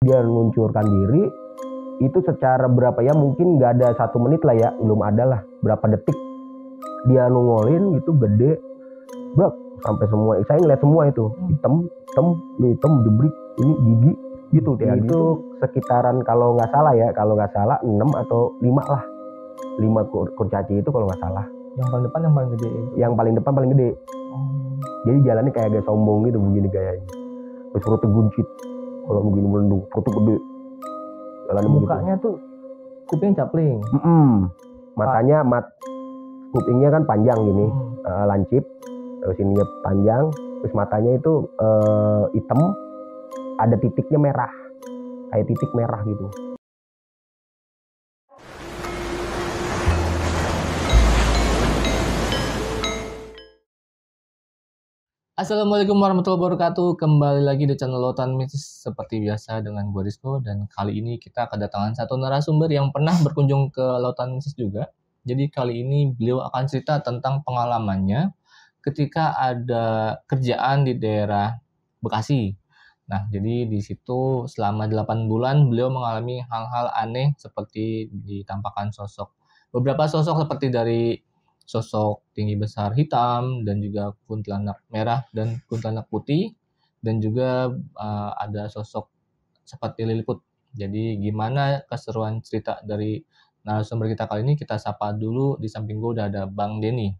Dia meluncurkan diri itu secara berapa ya, mungkin nggak ada 1 menit lah ya, belum ada lah berapa detik dia nongolin gitu gede bro, sampai semua saya ngeliat semua itu hitam jebrik ini gigi gitu dia itu sekitaran kalau nggak salah 6 atau 5 lah, 5 kurcaci itu kalau nggak salah. Yang paling depan yang paling gede itu. Yang paling depan paling gede. Jadi jalannya kayak agak sombong gitu begini gayanya. Terus perutnya buncit. Kalau begini melendung, perutnya gede. Jalannya mukanya begitu. Tuh kuping capling. Matanya kupingnya kan panjang gini, lancip. Terus ininya panjang, terus matanya itu hitam, ada titiknya merah. Kayak titik merah gitu. Assalamualaikum warahmatullahi wabarakatuh. Kembali lagi di channel Lautan Mistis seperti biasa dengan gue Rizko, dan kali ini kita kedatangan satu narasumber yang pernah berkunjung ke Lautan Mistis juga. Jadi kali ini beliau akan cerita tentang pengalamannya ketika ada kerjaan di daerah Bekasi. Nah, jadi di situ selama 8 bulan beliau mengalami hal-hal aneh seperti ditampakkan beberapa sosok seperti dari sosok tinggi besar hitam dan juga kuntilanak merah dan kuntilanak putih, dan juga ada sosok seperti Lilliput. Jadi gimana keseruan cerita dari narasumber kita kali ini? Kita sapa dulu. Di samping gue udah ada Bang Denny.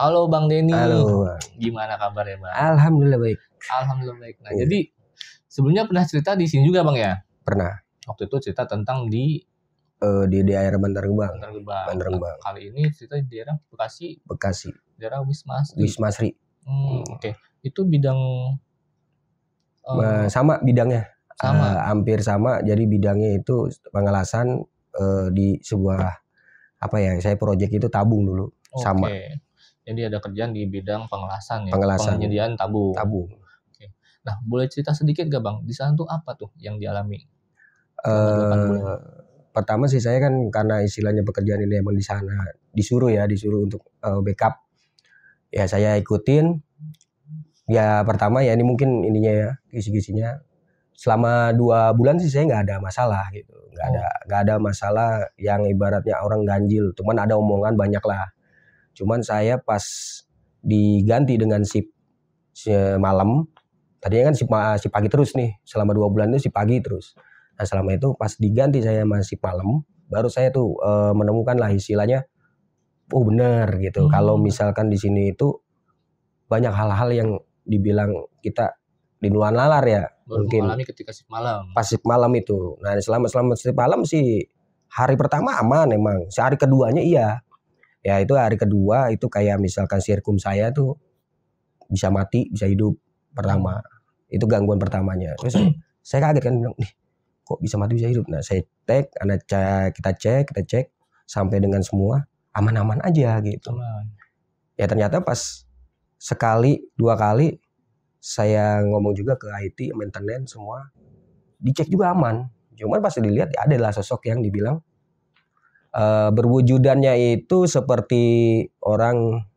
Halo Bang Denny. Halo. Gimana kabarnya Bang? Alhamdulillah baik. Alhamdulillah baik. Nah, jadi sebelumnya pernah cerita di sini juga Bang ya? Pernah. Waktu itu cerita tentang di daerah Bantar Gebang. Nah, kali ini cerita di daerah Bekasi. Daerah Wisma Sri. Oke. Itu bidang sama bidangnya. Sama. Hampir sama. Jadi bidangnya itu pengelasan di sebuah saya proyek itu tabung dulu. Sama. Jadi ada kerjaan di bidang pengelasan ya. Pengelasan. Penyediaan tabung. Oke. Nah, boleh cerita sedikit gak Bang? Di sana tuh apa tuh yang dialami? 8 bulan. Pertama sih saya kan karena istilahnya pekerjaan ini emang di sana disuruh untuk backup. Ya saya ikutin. Ya pertama ya ini mungkin ininya ya kisi-kisinya. Selama 2 bulan sih saya nggak ada masalah gitu. Nggak ada masalah yang ibaratnya orang ganjil. Cuman ada omongan banyak lah. Cuman saya pas diganti dengan shift malam. Tadinya kan shift pagi terus nih. Selama 2 bulan itu shift pagi terus. Nah selama itu pas diganti saya masih malam, baru saya tuh menemukan lah istilahnya, oh benar gitu. Kalau misalkan di sini itu banyak hal-hal yang dibilang kita di luar nalar ya. Baru mungkin mengalami ketika shift malam. Pas shift malam itu. Nah selama shift malam sih hari pertama aman emang. Hari keduanya iya. Ya itu hari kedua itu kayak misalkan sirkum saya tuh bisa mati, bisa hidup pertama. Itu gangguan pertamanya. Terus saya kaget kan bilang, nih kok bisa mati bisa hidup. Nah saya kita cek sampai dengan semua aman-aman aja gitu. Ya ternyata pas sekali 2 kali saya ngomong juga ke IT maintenance semua dicek juga aman. Cuman pas dilihat ya adalah sosok yang dibilang berwujudannya itu seperti orang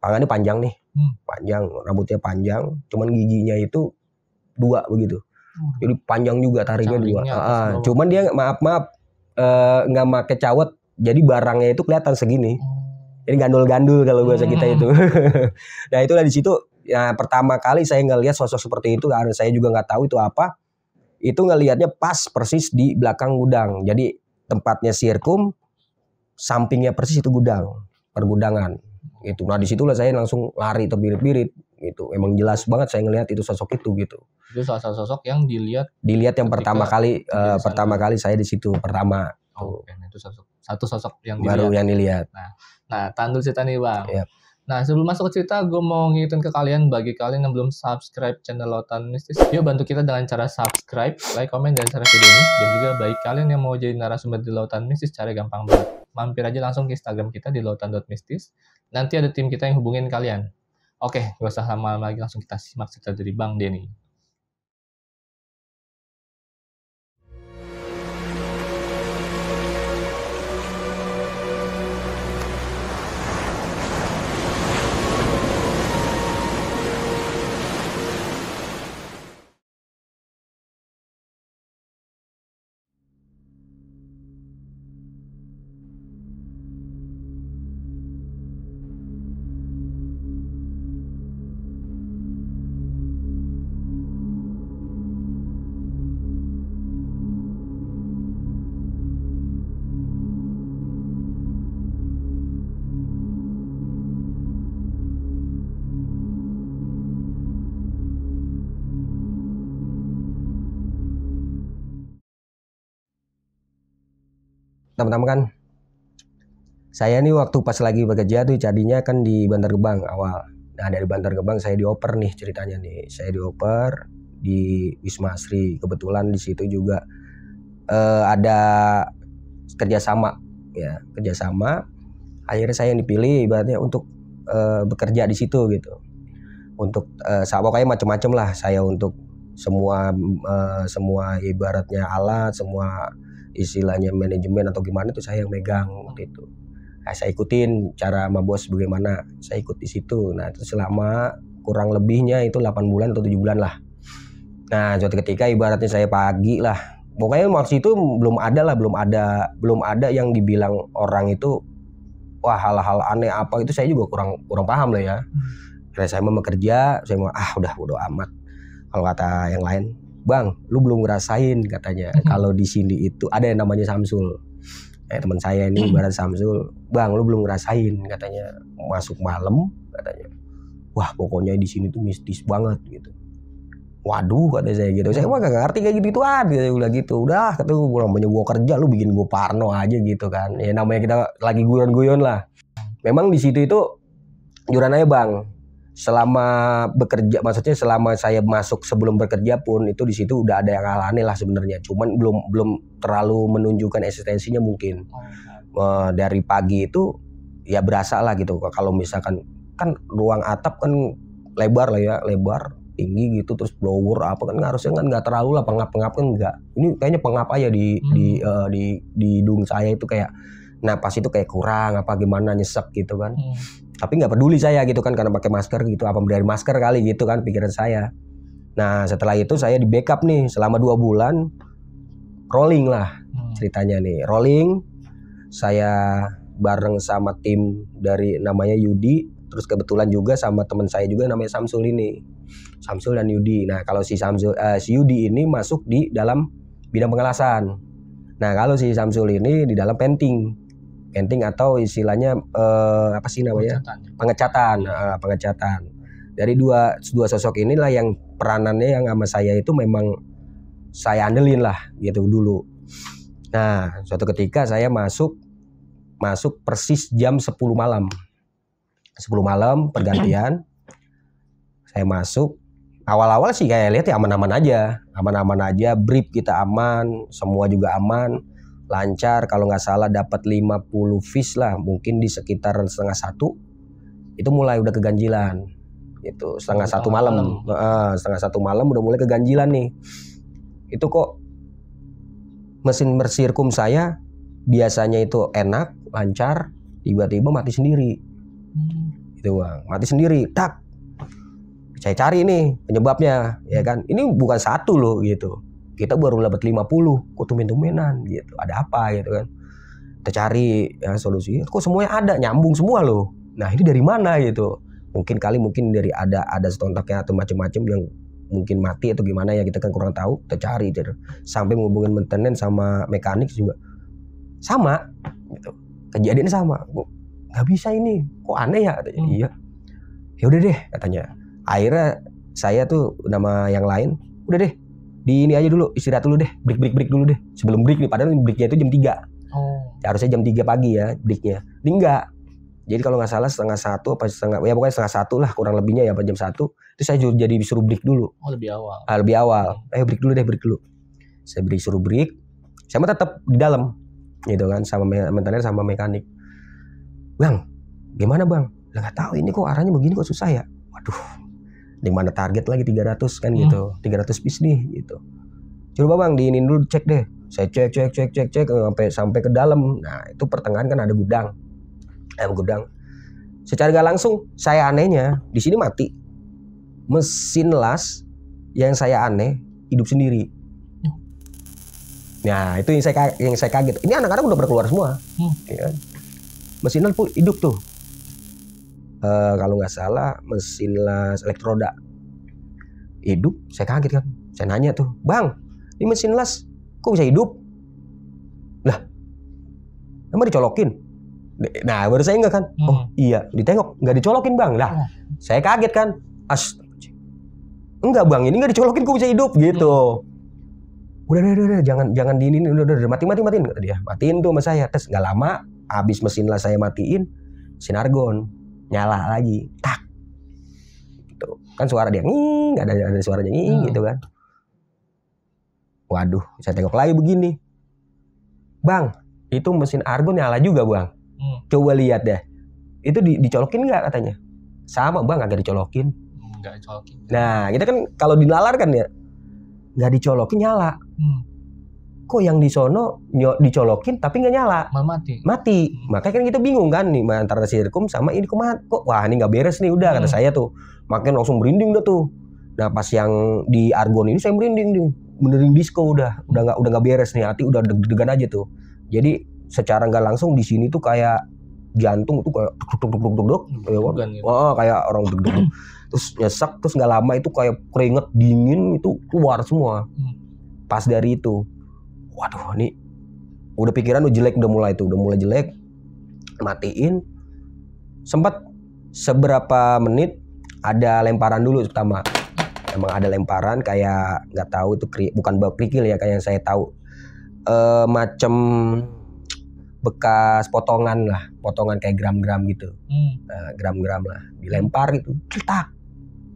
tangannya panjang nih, panjang, rambutnya panjang, cuman giginya itu 2 begitu. Jadi panjang juga tariknya 2. Cuman dia maaf nggak pakai cawet, jadi barangnya itu kelihatan segini. Jadi gandul-gandul kalau bahasa kita itu. Nah itulah di situ. Ya pertama kali saya ngelihat sosok seperti itu, karena saya juga nggak tahu itu apa. Itu ngelihatnya pas persis di belakang gudang. Jadi tempatnya sirkum, sampingnya persis itu gudang, pergudangan. Gitu. Nah disitulah saya langsung lari terbirit-birit. Gitu. Emang jelas banget saya ngelihat itu sosok itu gitu. Itu salah satu sosok yang dilihat yang pertama kali saya di situ pertama. Itu satu sosok yang baru yang dilihat. Nah, tahan dulu cerita nih Bang. Yep. Nah, sebelum masuk ke cerita, gue mau ngingetin ke kalian, bagi kalian yang belum subscribe channel Lautan Mistis, yuk bantu kita dengan cara subscribe, like, komen, dan share video ini. Dan juga bagi kalian yang mau jadi narasumber di Lautan Mistis, cara gampang banget. Mampir aja langsung ke Instagram kita di lautan.mistis. Nanti ada tim kita yang hubungin kalian. Oke, gak usah lama-lama lagi, langsung kita simak cerita dari Bang Denny. teman-teman kan, saya nih waktu pas lagi bekerja tuh tadinya kan di Bantar Gebang awal. Nah dari Bantar Gebang saya dioper nih ceritanya nih. Saya dioper di Wisma Asri. Kebetulan di situ juga ada kerjasama ya, kerjasama. Akhirnya saya yang dipilih ibaratnya untuk bekerja di situ gitu. Untuk pokoknya macam-macam lah saya untuk semua ibaratnya alat, semua istilahnya manajemen atau gimana itu saya yang megang waktu itu. Nah, saya ikutin cara sama bos bagaimana, saya ikut di situ. Nah itu selama kurang lebihnya itu 8 bulan atau 7 bulan lah. Nah suatu ketika ibaratnya saya pagi lah, pokoknya waktu itu belum ada yang dibilang orang itu wah hal-hal aneh apa itu saya juga kurang paham lah ya. Karena saya mau bekerja, saya mau udah bodo amat. Kalau kata yang lain, bang, lu belum ngerasain katanya. Kalau di sini itu ada yang namanya Samsul. Teman saya ini ibarat Samsul, bang, lu belum ngerasain katanya masuk malam katanya. Wah pokoknya di sini tuh mistis banget gitu. Waduh kata saya gitu. Saya mah gak ngerti kayak gitu gitu. Udah kata gue namanya gue kerja lu bikin gue parno aja gitu kan. Ya namanya kita lagi guyon-guyon lah. Memang di situ itu juran aja bang. Selama bekerja, maksudnya selama saya masuk sebelum bekerja pun itu di situ udah ada yang aneh lah sebenarnya. Cuman belum terlalu menunjukkan eksistensinya mungkin. Dari pagi itu ya berasa lah gitu. Kalau misalkan kan ruang atap kan lebar lah ya, lebar tinggi gitu terus blower apa kan harusnya kan nggak terlalu lah pengap-pengap kan enggak. Ini kayaknya pengap aja di hidung saya itu kayak napas itu kayak kurang apa gimana nyesek gitu kan. Tapi nggak peduli saya gitu kan karena pakai masker gitu, apa dari masker kali gitu kan pikiran saya. Nah setelah itu saya di backup nih selama 2 bulan rolling lah ceritanya nih. Rolling saya bareng sama tim dari namanya Yudi, terus kebetulan juga sama teman saya juga namanya Samsul ini. Samsul dan Yudi. Nah kalau si Yudi ini masuk di dalam bidang pengelasan. Nah kalau si Samsul ini di dalam painting atau istilahnya apa sih namanya pengecatan. Dari dua sosok inilah yang peranannya yang sama saya itu memang saya andelin lah gitu dulu. Nah suatu ketika saya masuk persis jam 10 malam pergantian. Saya masuk awal-awal sih kayak lihat ya aman-aman aja, brief kita aman, semua juga aman, lancar. Kalau nggak salah dapat 50 fish lah, mungkin di sekitar 1:30 itu mulai udah keganjilan gitu. 1:30 malam, 1:30 malam udah mulai keganjilan nih. Itu kok mesin bersirkum saya biasanya itu enak, lancar, tiba-tiba mati sendiri. Itu bang, mati sendiri, tak. Saya cari nih penyebabnya, ya kan. Ini bukan satu loh gitu. Kita baru dapat 50, kok tumben-tumbenan gitu. Ada apa gitu kan. Kita cari ya solusi. Kok semuanya ada, nyambung semua loh. Nah, ini dari mana gitu. Mungkin dari ada setontaknya atau macam-macam yang mungkin mati atau gimana ya kita kan kurang tahu. Kita cari gitu. Sampai menghubungin maintenance sama mekanik juga sama gitu. Kejadiannya sama. Nggak bisa ini. Kok aneh ya katanya. Iya. Ya udah deh katanya. Akhirnya saya tuh nama yang lain, udah deh di ini aja dulu, istirahat dulu deh, break dulu deh. Sebelum break nih, padahal breaknya itu jam 3. Harusnya jam 3 pagi ya breaknya. Ini enggak. Jadi kalau nggak salah 1:30 apa ya pokoknya 1:30 lah kurang lebihnya ya jam 1. Itu saya jadi disuruh break dulu. Lebih awal. Lebih awal. Break dulu. Saya suruh break. Saya mah tetap di dalam gitu kan sama maintenance sama mekanik. Bang, gimana bang? Nggak tahu ini kok arahnya begini kok susah ya. Waduh. Di mana target lagi 300 kan gitu. 300 piece nih gitu. Coba bang diinin dulu cek deh. Saya cek sampai ke dalam. Nah, itu pertengahan kan ada gudang. Gudang. Secara gak langsung saya anehnya di sini mati. Mesin las yang saya aneh hidup sendiri. Nah, itu yang saya kaget. Ini anak-anak udah berkeluar semua. Ya. Mesin las pun hidup tuh. Kalau nggak salah mesin las elektroda hidup. Saya kaget kan, saya nanya tuh, bang, ini mesin las kok bisa hidup? Lah, emang dicolokin? Nah baru saya enggak kan, oh iya ditengok nggak dicolokin bang. Lah saya kaget kan, enggak bang ini nggak dicolokin kok bisa hidup gitu. Udah, jangan di ini, udah, matiin kata dia. Matiin tuh sama saya. Terus nggak lama, habis mesin las saya matiin, mesin argon nyala lagi, tak. Tuh, kan suara dia, nggak ada suaranya gitu kan. Waduh, saya tengok lagi begini, bang, itu mesin argon nyala juga bang. Coba lihat deh, itu dicolokin nggak katanya? Sama bang, agak dicolokin. Nggak dicolokin. Nah, kita kan kalau dinalar kan ya, nggak dicolokin nyala. Kok yang di sono dicolokin tapi nggak nyala? Mati. Makanya kan kita bingung kan nih antara sirkum sama ini kok wah ini nggak beres nih udah kata saya tuh. Makanya langsung merinding dah tuh. Nah pas yang di argon ini saya merinding nih, benerin disco udah nggak beres nih, hati udah deg-degan aja tuh. Jadi secara nggak langsung di sini tuh kayak jantung tuh kayak deg-deg, kayak orang deg-deg. Terus nyesek, terus nggak lama itu kayak keringet dingin itu keluar semua. Pas dari itu, waduh nih udah pikiran udah mulai jelek, matiin. Sempat seberapa menit ada lemparan dulu pertama. Emang ada lemparan kayak nggak tahu itu bukan bau kerikil ya kayak yang saya tahu. Macam bekas potongan kayak gram-gram gitu. Nah, gram-gram lah dilempar gitu, letak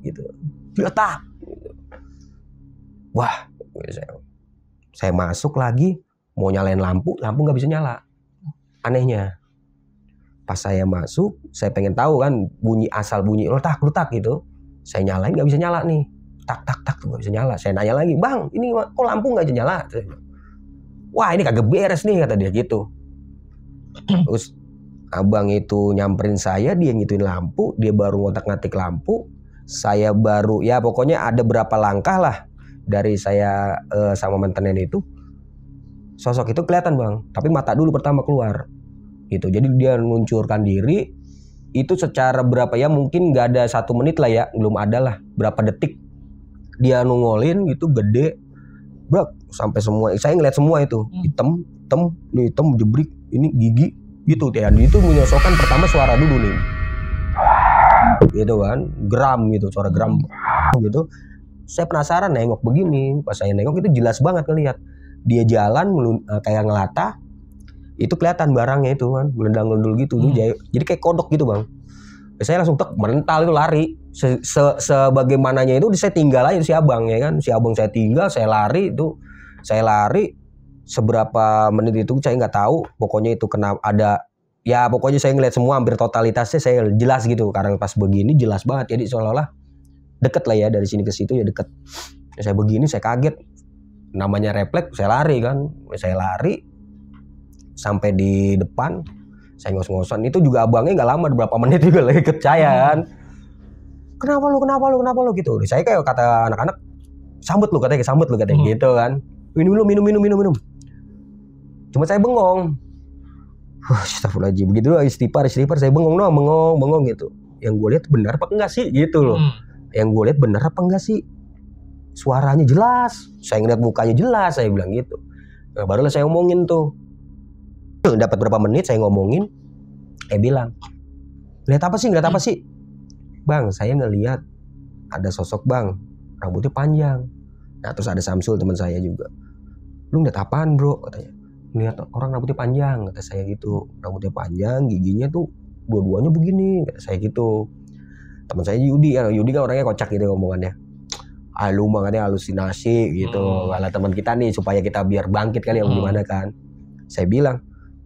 gitu. Wah, saya masuk lagi mau nyalain lampu nggak bisa nyala. Anehnya pas saya masuk, saya pengen tahu kan asal bunyi letak gitu. Saya nyalain nggak bisa nyala nih, tak nggak bisa nyala. Saya nanya lagi, bang ini kok lampu nggak bisa nyala? Wah ini kagak beres nih kata dia gitu. Terus abang itu nyamperin saya, dia ngituin lampu, dia baru ngotak-ngatik lampu. Saya baru ya pokoknya ada berapa langkah lah dari saya sama mantenan itu. Sosok itu kelihatan bang, tapi mata dulu pertama keluar gitu. Jadi dia meluncurkan diri itu secara berapa ya, mungkin nggak ada 1 menit lah ya, belum ada lah berapa detik dia nongolin gitu gede brak sampai semua saya ngeliat semua itu hitam jebrik ini gigi gitu ya. Itu menyosokkan pertama suara dulu nih gitu kan, gram gitu, suara gram gitu. Saya penasaran nengok begini, pas saya nengok itu jelas banget ngeliat dia jalan kayak ngelata. Itu kelihatan barangnya itu kan gelendang-gelendul gitu. Jadi kayak kodok gitu bang. Saya langsung mental itu lari. Sebagaimananya itu saya tinggal aja si abang ya kan. Si abang saya tinggal, saya lari itu. Saya lari seberapa menit itu saya nggak tahu. Pokoknya itu kena ada ya pokoknya saya ngeliat semua hampir totalitasnya saya jelas gitu. Karena pas begini jelas banget. Jadi seolah-olah deket lah ya dari sini ke situ ya deket. Saya begini saya kaget. Namanya refleks saya lari kan. Saya lari sampai di depan, saya ngos-ngosan. Itu juga abangnya nggak lama, berapa menit juga lagi ikut saya kan. Kenapa lu gitu. Saya kayak kata anak-anak, sambut lu katanya gitu kan. Minum. Cuma saya bengong. Astagfirullahaladzim. Begitu istighfar saya bengong gitu. Yang gue lihat benar apa enggak sih gitu loh. Yang gue lihat benar apa enggak sih. Suaranya jelas, saya ngeliat mukanya jelas, saya bilang gitu. Nah, barulah saya ngomongin tuh. Dapat berapa menit saya ngomongin, bilang, lihat apa sih? Bang, saya ngelihat ada sosok bang, rambutnya panjang. Nah terus ada Samsul teman saya juga. Lu ngeliat apaan bro? Katanya. Lihat orang rambutnya panjang, kata saya gitu. Rambutnya panjang, giginya tuh dua-duanya begini, kata saya gitu. Teman saya Yudi kan orangnya kocak gitu ngomongannya. Lu makanya halusinasi gitu. Kalau teman kita nih supaya kita biar bangkit kali ya gimana kan. Saya bilang,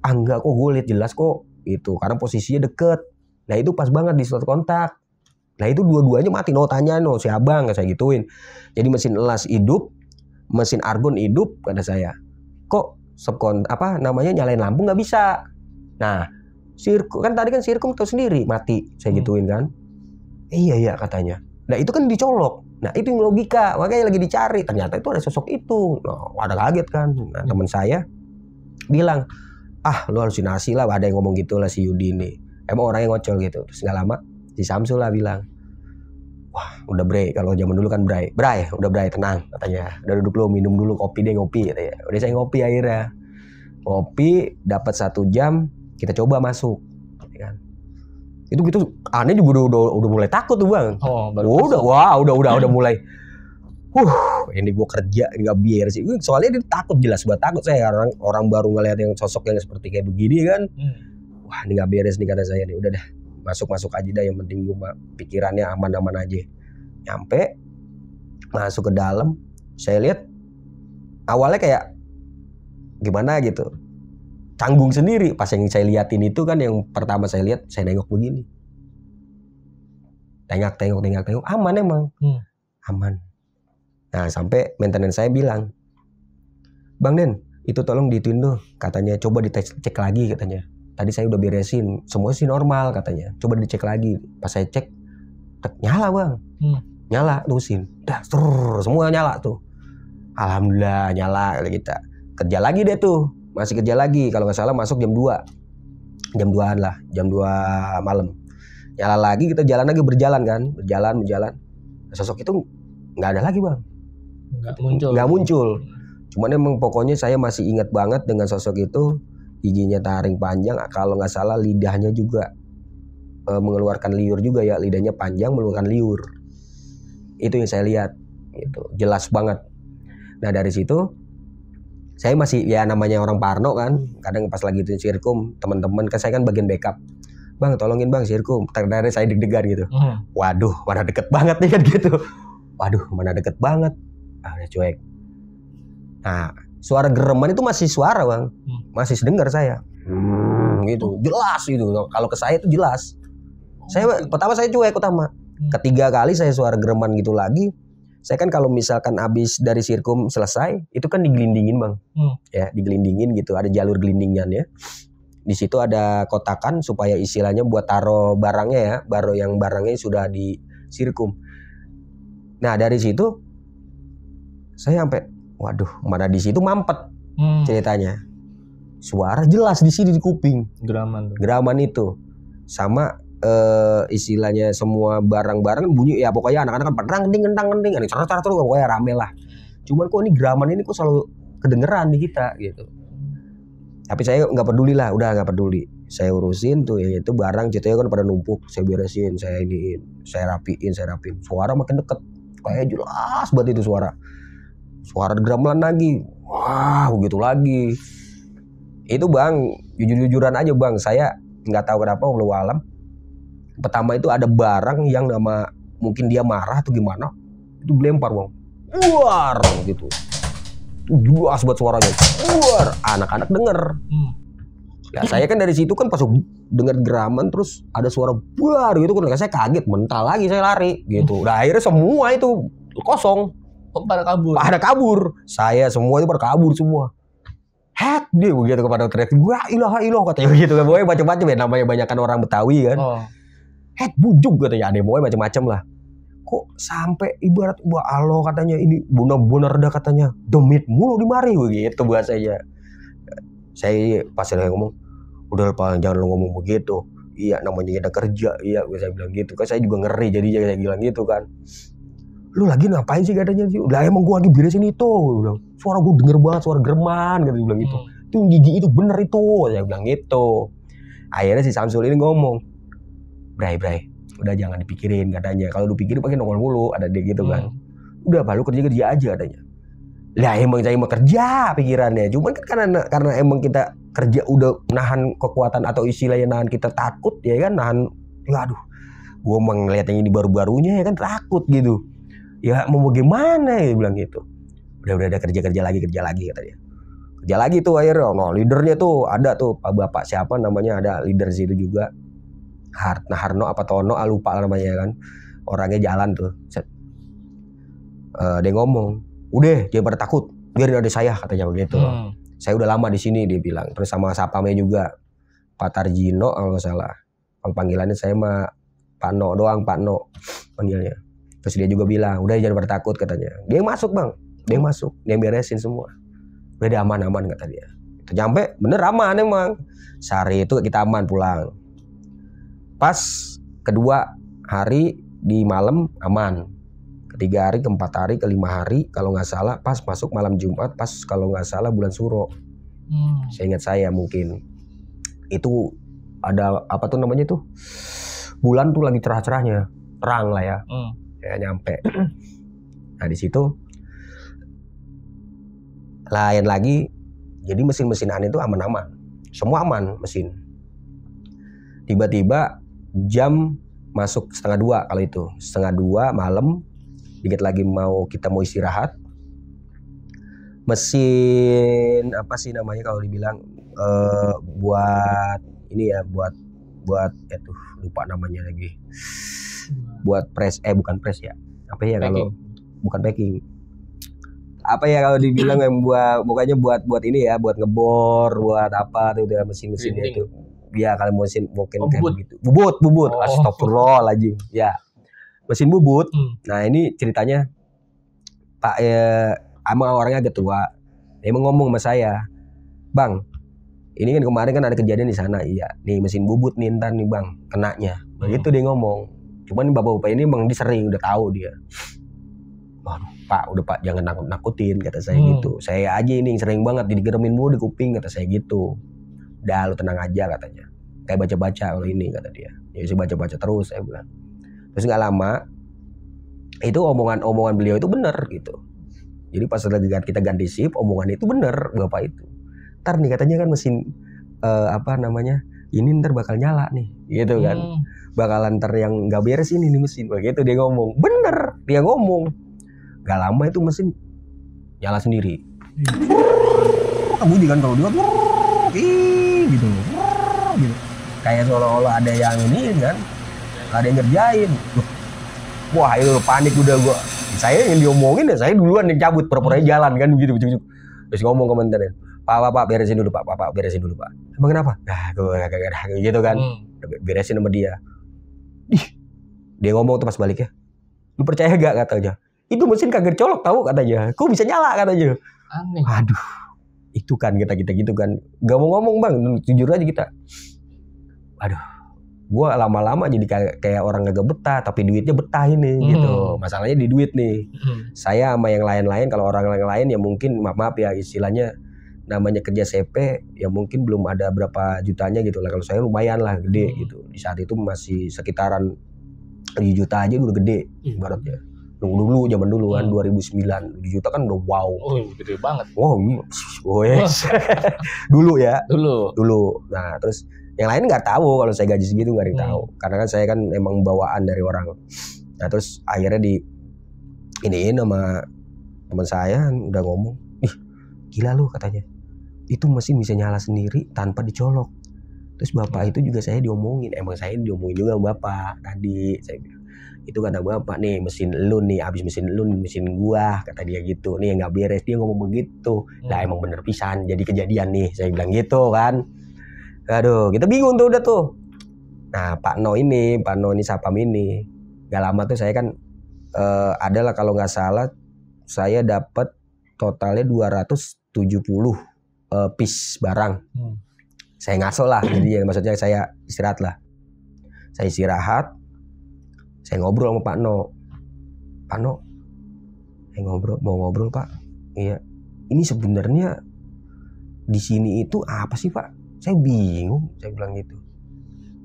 enggak kok, gue lihat jelas kok itu karena posisinya deket. Nah itu pas banget di slot kontak. Nah itu dua-duanya mati. Tanya si abang, saya gituin. Jadi mesin elas hidup, mesin argon hidup kata saya. Kok nyalain lampu nggak bisa. Nah sirkum kan tadi kan sirkum tahu sendiri mati, saya gituin kan. Iya katanya. Nah itu kan dicolok. Nah itu yang logika, makanya lagi dicari. Ternyata itu ada sosok itu. Ada kaget kan. Nah teman saya bilang, lu halusinasi lah, ada yang ngomong gitu lah si Yudi ini. Emang orangnya ngocol gitu. Terus gak lama si Samsul lah bilang, wah udah Bray, kalau zaman dulu kan Bray udah Bray tenang katanya. Udah duduk lu minum dulu ngopi katanya. Udah saya ngopi akhirnya. Ngopi dapat 1 jam, kita coba masuk. Ya kan? Itu gitu aneh juga udah mulai takut tuh bang. Udah mulai. Ini gue kerja nggak biar sih. Soalnya dia takut, jelas banget takut saya, orang baru ngeliat yang sosok yang seperti kayak begini kan. Wah ini nggak beres nih kata saya nih. Udah dah masuk aja dah, yang penting gue pikirannya aman aja. Nyampe masuk ke dalam, saya lihat awalnya kayak gimana gitu, canggung sendiri. Pas yang saya liatin itu kan, yang pertama saya lihat, saya nengok begini, tengok, aman emang, aman. Nah sampai maintenance saya bilang, Bang Den, itu tolong dituin tuh, katanya coba dicek lagi katanya. Tadi saya udah beresin, semua sih normal katanya. Coba dicek lagi. Pas saya cek, nyala bang, nyala terusin, dah semua nyala tuh. Alhamdulillah nyala kita. Kerja lagi deh tuh, masih kerja lagi. Kalau nggak salah masuk jam 2-an lah, jam 2 malam. Nyala lagi, kita jalan lagi, berjalan. Sosok itu nggak ada lagi bang. Nggak muncul. Cuman emang pokoknya saya masih ingat banget dengan sosok itu. Giginya taring panjang, kalau nggak salah lidahnya juga mengeluarkan liur juga ya, lidahnya panjang mengeluarkan liur. Itu yang saya lihat, itu jelas banget. Nah dari situ saya masih ya namanya orang parno kan, kadang pas lagi itu sirkum teman-teman kan, saya kan bagian backup, bang tolongin bang sirkum, ternyata saya deg-degan gitu. Waduh mana deket banget nih kan gitu, waduh mana deket banget, udah cuek. Nah suara gereman itu masih suara bang, masih dengar saya, gitu jelas gitu. Kalau ke saya itu jelas. Saya pertama saya cuek utama. Ketiga kali saya suara gereman gitu lagi. Saya kan kalau misalkan habis dari sirkum selesai, itu kan digelindingin bang, ya digelindingin gitu, ada jalur gelindingannya. Di situ ada kotakan supaya istilahnya buat taruh barangnya ya, baru yang barangnya sudah di sirkum. Nah dari situ saya sampai, waduh, mana di situ mampet ceritanya. Suara jelas di sini di kuping. Geraman itu. Sama istilahnya semua barang-barang bunyi ya, pokoknya anak-anak kan pedang kending, ada cara-cara terus pokoknya rame lah. Cuman kok ini geraman ini kok selalu kedengeran di kita gitu. Tapi saya nggak peduli lah, udah nggak peduli. Saya urusin tuh ya, itu barang ceritanya kan pada numpuk, saya beresin, saya iniin, saya rapiin. Suara makin deket, kayak jelas banget itu suara gamelan lagi, wah begitu lagi. Itu bang, jujur-jujuran aja bang, saya nggak tahu kenapa walau alam. Pertama itu ada barang yang nama mungkin dia marah atau gimana, itu dilempar bang, buar gitu. Jelas buat suaranya, buar. Anak-anak denger. Ya saya kan dari situ kan pas dengar geraman terus ada suara buar gitu kan, saya kaget, mental lagi saya lari gitu. Nah akhirnya semua itu kosong. Pada kabur. Saya semua itu pada kabur semua. Hek dia begitu kepada teriak, gua ilah katanya begitu kan. Pokoknya macam-macam ya, namanya banyakan orang Betawi kan. Hek bujuk katanya, ada pokoknya macam-macam lah. Kok sampai ibarat wah Allah katanya, ini benar-benar dah katanya demit mulu di mari begitu bahasanya. Saya pas saya ngomong, udah Pak jangan lu ngomong begitu. Iya namanya kita kerja, iya saya bilang gitu. Kan saya juga ngeri jadinya saya bilang gitu kan. Lu lagi ngapain sih katanya sih? Udah emang gua lagi beresin itu, bilang. Suara gua denger banget, suara gereman katanya bilang gitu. Itu gigi itu bener itu, saya bilang gitu. Akhirnya si Samsul ini ngomong, Bray, udah jangan dipikirin katanya. Kalau lu pikirin pakai nongol mulu, ada dia gitu kan. Udah Pak, lu kerja aja katanya. Lah emang saya mau kerja pikirannya. Cuman kan karena emang kita kerja udah nahan kekuatan atau istilahnya nahan kita takut ya kan, nahan. Aduh, gua mau ngeliat yang ini baru-barunya ya kan takut gitu. Ya mau bagaimana ya bilang gitu. Udah kerja lagi katanya. Kerja lagi tuh akhirnya. No, leadernya tuh ada tuh Pak Bapak siapa namanya, ada leader situ juga. Harno apa Tono, lupa namanya kan. Orangnya jalan tuh. Dia ngomong, udah jangan pada takut, biarin ada saya katanya begitu. Saya udah lama di sini dia bilang. Terus sama sapamnya juga Pak Tarjino kalau nggak salah. Kalau panggilannya saya mah Pak No doang, Pak No panggilnya. Terus dia juga bilang, udah jangan bertakut katanya. Dia yang masuk bang, dia yang beresin semua. Udah dia aman kata dia. Itu nyampe bener aman emang. Sehari itu kita aman pulang. Pas kedua hari di malam aman. Ketiga hari, keempat hari, kelima hari kalau nggak salah pas masuk malam Jumat, pas kalau nggak salah bulan Suro. Saya ingat saya mungkin itu ada apa tuh namanya tuh, bulan tuh lagi cerah-cerahnya, terang lah ya. Ya nyampe. Nah di situ Lain lagi, jadi mesin-mesin aneh itu aman-aman, semua aman mesin. Tiba-tiba jam masuk 1:30 kalau itu 1:30 malam, dikit lagi kita mau istirahat. Mesin apa sih namanya kalau dibilang buat ini ya, buat lupa namanya lagi. Buat press bukan press ya. Apa ya kalau bukan packing. Apa ya kalau dibilang yang bukannya buat ini ya, buat ngebor, buat apa tuh udah mesin-mesinnya itu. Ya kalau mesin mungkin kayak begitu. Bubut. Astagfirullahaladzim. Ya. Mesin bubut. Nah, ini ceritanya Pak sama orangnya agak tua. Dia ngomong sama saya, "Bang, ini kan kemarin kan ada kejadian di sana." "Iya, nih mesin bubut nih ntar nih Bang, kenanya." Begitu dia ngomong. Cuman bapak-bapak ini emang dia sering, udah tahu dia. "Waduh, Pak, udah Pak jangan nakut-nakutin," kata saya gitu. "Saya aja ini sering banget digeremin mulu di kuping," kata saya gitu. "Udah lu tenang aja," katanya. "Kayak baca-baca kalau ini," kata dia. "Ya saya baca-baca terus," saya bilang. Terus nggak lama itu omongan beliau itu benar gitu. Jadi pas lagi kita ganti shift, omongan itu benar bapak itu. "Ntar nih katanya kan mesin ini ntar bakal nyala nih," gitu kan. "Bakalan ntar yang nggak beres ini nih mesin," begitu dia ngomong. Bener dia ngomong. Gak lama itu mesin nyala sendiri. Bunyi kan kalau dia gitu. Kayak seolah-olah ada yang ini kan, ada yang ngerjain. Wah itu panik udah gua. Saya yang diomongin ya, saya duluan yang cabut pura-pura jalan kan begitu. Terus ngomong komentarnya, Pak beresin dulu Pak, beresin dulu Pak." "Emang kenapa?" "Nah, gitu kan. Beresin sama dia. Dia ngomong tuh pas balik ya, "Lu percaya gak?" katanya. "Itu mesin kagak colok tahu," katanya. "Kok bisa nyala?" katanya. Aneh. Aduh, itu kan kita gitu kan. Gak mau ngomong Bang, jujur aja kita. Aduh, gua lama-lama jadi kayak orang gak betah, tapi duitnya betah ini gitu. Masalahnya di duit nih. Saya sama yang lain-lain, kalau orang lain ya mungkin maaf ya istilahnya namanya kerja CP ya mungkin belum ada berapa jutanya gitu lah. Kalau saya lumayan lah gede gitu. Di saat itu masih sekitaran 7 juta aja udah gede ibaratnya. Dulu zaman dulu kan 2009 7 juta kan udah wow. Oh, gede banget. Wow, yes. Dulu ya. Dulu. Nah, terus yang lain nggak tahu kalau saya gaji segitu, nggak ada yang tahu. Karena kan saya kan emang bawaan dari orang. Nah, terus akhirnya iniin sama teman saya udah ngomong, "Ih, gila lu," katanya. "Itu mesin bisa nyala sendiri tanpa dicolok." Terus bapak itu juga saya diomongin. Emang saya diomongin juga sama bapak tadi. Saya bilang, "Itu kata bapak nih, mesin lu nih, abis mesin lu mesin gua," kata dia gitu. "Nih yang gak beres." Dia ngomong begitu. Lah emang bener pisan jadi kejadian nih. Saya bilang gitu kan. Aduh, kita bingung tuh udah tuh. Nah, Pak No ini Sapam ini. Gak lama tuh saya kan adalah kalau gak salah saya dapat totalnya 270 piece barang. Saya ngaso lah, jadi ya maksudnya saya istirahat lah. Saya istirahat, saya ngobrol sama Pak No. "Pak No, mau ngobrol Pak. Iya, ini sebenarnya di sini itu apa sih Pak? Saya bingung," saya bilang gitu.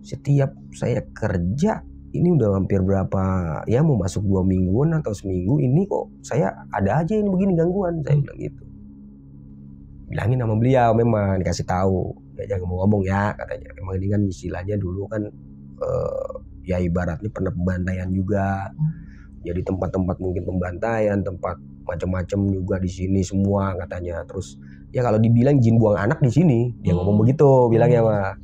"Setiap saya kerja ini udah hampir berapa ya mau masuk 2 mingguan atau seminggu ini kok saya ada aja ini begini gangguan," saya bilang gitu. Bilangin sama beliau memang dikasih tahu, "Ya jangan ngomong ya," katanya. "Emang ini kan istilahnya dulu kan ya ibaratnya pernah pembantaian juga. Jadi tempat-tempat mungkin pembantaian, tempat macam-macam juga di sini semua," katanya. Terus ya kalau dibilang jin buang anak di sini, dia ngomong begitu bilangnya mah.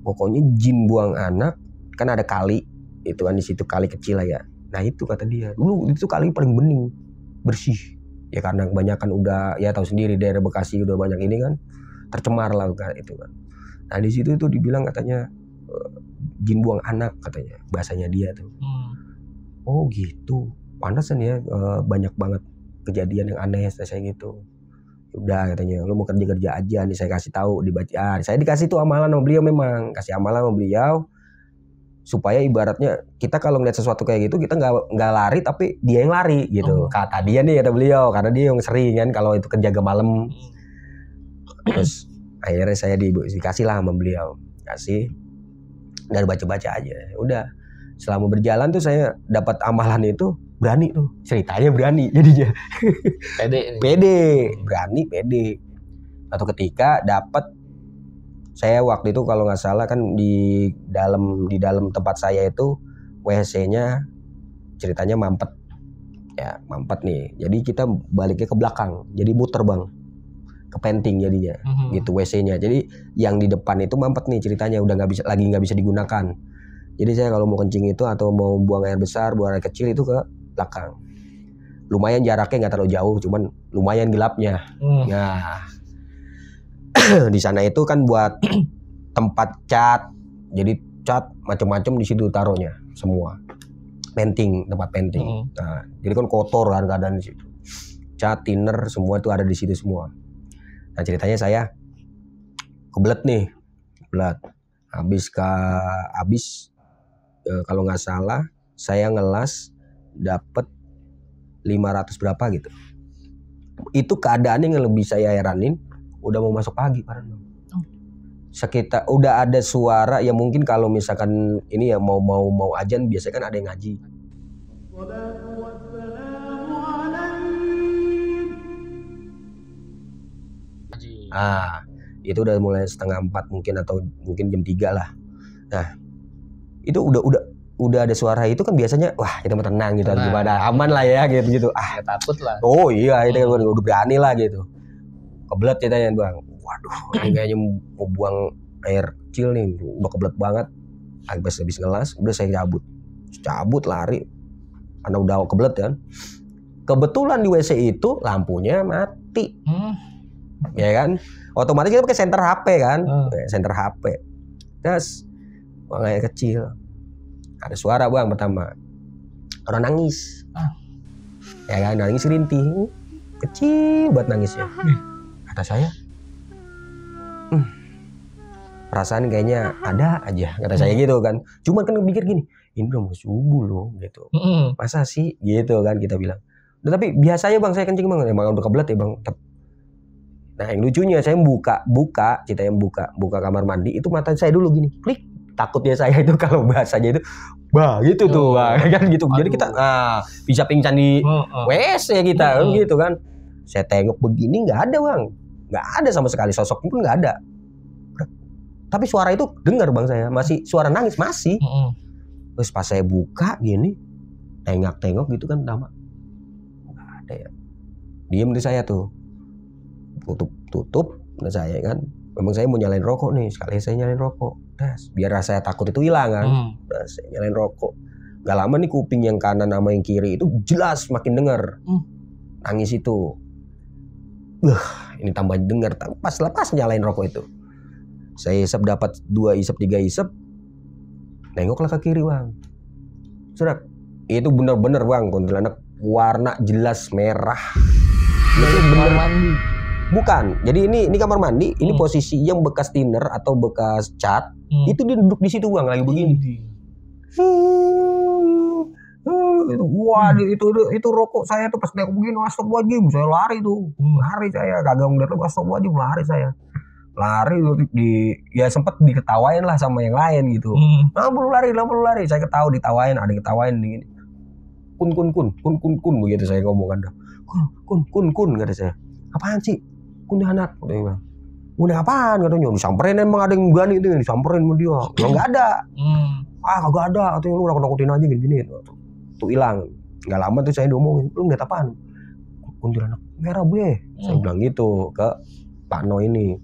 "Pokoknya jin buang anak, kan ada kali itu kan di situ kali kecil lah ya. Nah itu," kata dia, "dulu itu kali paling bening, bersih. Ya karena kebanyakan udah ya tahu sendiri daerah Bekasi udah banyak ini kan tercemar lah itu kan. Nah di situ tuh dibilang katanya jin buang anak," katanya bahasanya dia tuh. "Oh gitu, pantesan ya banyak banget kejadian yang aneh," saya gitu. "Udah," katanya, "lu mau kerja aja nih, saya kasih tahu dibaca." Saya dikasih tuh amalan sama beliau, memang kasih amalan sama beliau supaya ibaratnya kita kalau ngeliat sesuatu kayak gitu kita nggak lari tapi dia yang lari gitu. Kata dia nih, kata beliau, karena dia yang sering kan kalau itu kerja ke malam. Terus akhirnya saya dikasih lah sama beliau, kasih dan baca-baca aja. Udah selama berjalan tuh saya dapat amalan itu berani tuh, ceritanya berani jadinya. Pede, berani, pede. Satu ketika dapat, saya waktu itu kalau nggak salah kan di dalam tempat saya itu WC-nya ceritanya mampet. Ya, mampet nih. Jadi kita baliknya ke belakang. Jadi muter, Bang. Ke penting jadinya. Gitu WC-nya. Jadi yang di depan itu mampet nih ceritanya, udah nggak bisa digunakan. Jadi saya kalau mau kencing itu atau mau buang air besar, buang air kecil itu ke belakang. Lumayan jaraknya nggak terlalu jauh, cuman lumayan gelapnya. Nah, di sana itu kan buat tempat cat, jadi cat macam-macam di situ taruhnya semua, tempat painting. Nah, jadi kan kotor kan keadaan di situ, cat, thinner semua itu ada di situ semua. Nah ceritanya saya kebelet nih, habis kalau nggak salah saya ngelas dapat 500 berapa gitu. Itu keadaannya yang lebih saya heranin, udah mau masuk pagi Pak. Sekitar udah ada suara ya, mungkin kalau misalkan ini ya mau ajan biasanya kan ada yang ngaji. Itu udah mulai 3:30 mungkin, atau mungkin jam 3 lah. Nah itu udah ada suara itu kan biasanya wah kita mau tenang gitu, gimana aman lah ya gitu. Takut lah. Oh iya, itu udah berani lah gitu. Kebelet ceritanya Bang. Waduh, ini kayaknya mau buang air kecil nih, udah kebelet banget. Habis ngelas, udah saya cabut lari, karena udah kebelet kan. Kebetulan di WC itu lampunya mati, ya kan. Otomatis kita pakai senter HP kan, senter HP. Terus buang air kecil, ada suara Bang pertama, orang nangis, ya kan, nangis rintih, kecil buat nangisnya. Kata saya, perasaan kayaknya ada aja, kata saya gitu kan. Cuman kan mikir gini, ini udah mau subuh loh gitu, masa sih gitu kan kita bilang. Tapi biasanya Bang saya kencing Bang, emang udah kebelet ya Bang. Nah yang lucunya saya buka kamar mandi itu, mata saya dulu gini, klik. Takutnya saya itu kalau bahasanya itu gitu tuh kan gitu. Jadi kita bisa pingsan di WC kita gitu kan. Saya tengok begini nggak ada Bang, nggak ada sama sekali, sosok pun nggak ada. Tapi suara itu dengar Bang, saya masih suara nangis masih. Terus pas saya buka gini, tengok gitu kan, nama nggak ada ya. Diem di saya tuh, tutup nah saya kan. Memang saya mau nyalain rokok nih, sekali saya nyalain rokok, biar rasa takut itu hilang kan. Saya nyalain rokok, gak lama nih kuping yang kanan sama yang kiri itu jelas makin dengar nangis itu. Ini tambah dengar. Pas lepas nyalain rokok itu, saya isep dapat 2 isep 3 isep, nengoklah ke kiri Bang, sudah itu bener-bener Bang, kuntilanak warna jelas merah. Itu bener mandi. Bukan, jadi ini kamar mandi, ini posisi yang bekas thinner atau bekas cat, itu dia duduk di situ Bang, lagi begini. Wah, itu rokok saya tuh pas nengok begini, astagfirullahaladzim, saya lari tuh, saya kagak ngeliat, astagfirullahaladzim, lari ya sempet diketawain lah sama yang lain gitu. Lu lari, saya ditawain, ada yang ketawain gini. Kun begitu saya ngomong kan. Kun kata saya. Apaan sih? Kuntilanak, katanya. Udah apaan katanya? Disamperin, emang ada yang berani itu, disamperin sama dia. Enggak ada. Kagak ada, katanya, lu nakut-nakutin aja gini. Tuh hilang. Enggak lama tuh saya diomongin, lu ngeliat apaan? Kuntilanak merah gue. Saya bilang gitu ke Pak No ini.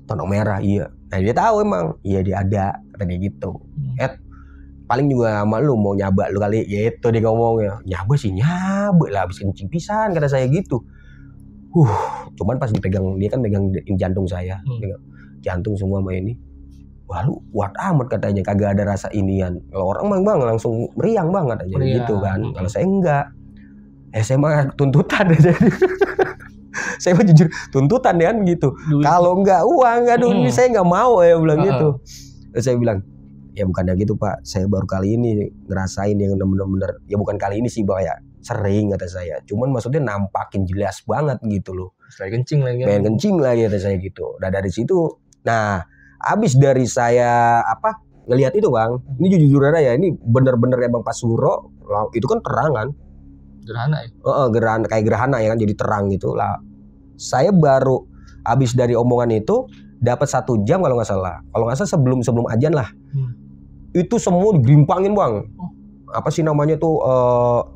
Tonok merah, iya. Nah dia tahu emang, iya dia ada, katanya gitu. Paling juga sama lu mau nyaba lu kali, gitu dia ngomongnya. Nyaba lah, habis kencing pisan, kata saya gitu. Cuman pas dipegang, dia kan pegang jantung saya, pegang jantung semua sama ini. Wah lu kuat amat katanya, kagak ada rasa inian. Kalau orang Bang langsung meriang banget aja gitu kan. Kalau saya enggak, saya mah tuntutan aja. Saya mah jujur tuntutan kan gitu. Kalau enggak uang, aduh ini saya nggak mau ya bilang gitu. Terus saya bilang, ya bukannya gitu Pak, saya baru kali ini ngerasain yang bener-bener, ya bukan kali ini sih Bang ya, sering kata saya. Cuman maksudnya nampakin jelas banget gitu loh. Pengen kencing lagi kata saya gitu. Nah dari situ, abis dari saya ngelihat itu bang, ini jujur aja ya, ini bener-bener emang pas suro itu kan terang kan, Gerhana ya. gerhana kayak gerhana ya kan, jadi terang gitu lah. Saya baru habis dari omongan itu dapat 1 jam kalau nggak salah sebelum azan lah. Itu semua digerimpangin bang. Apa sih namanya tuh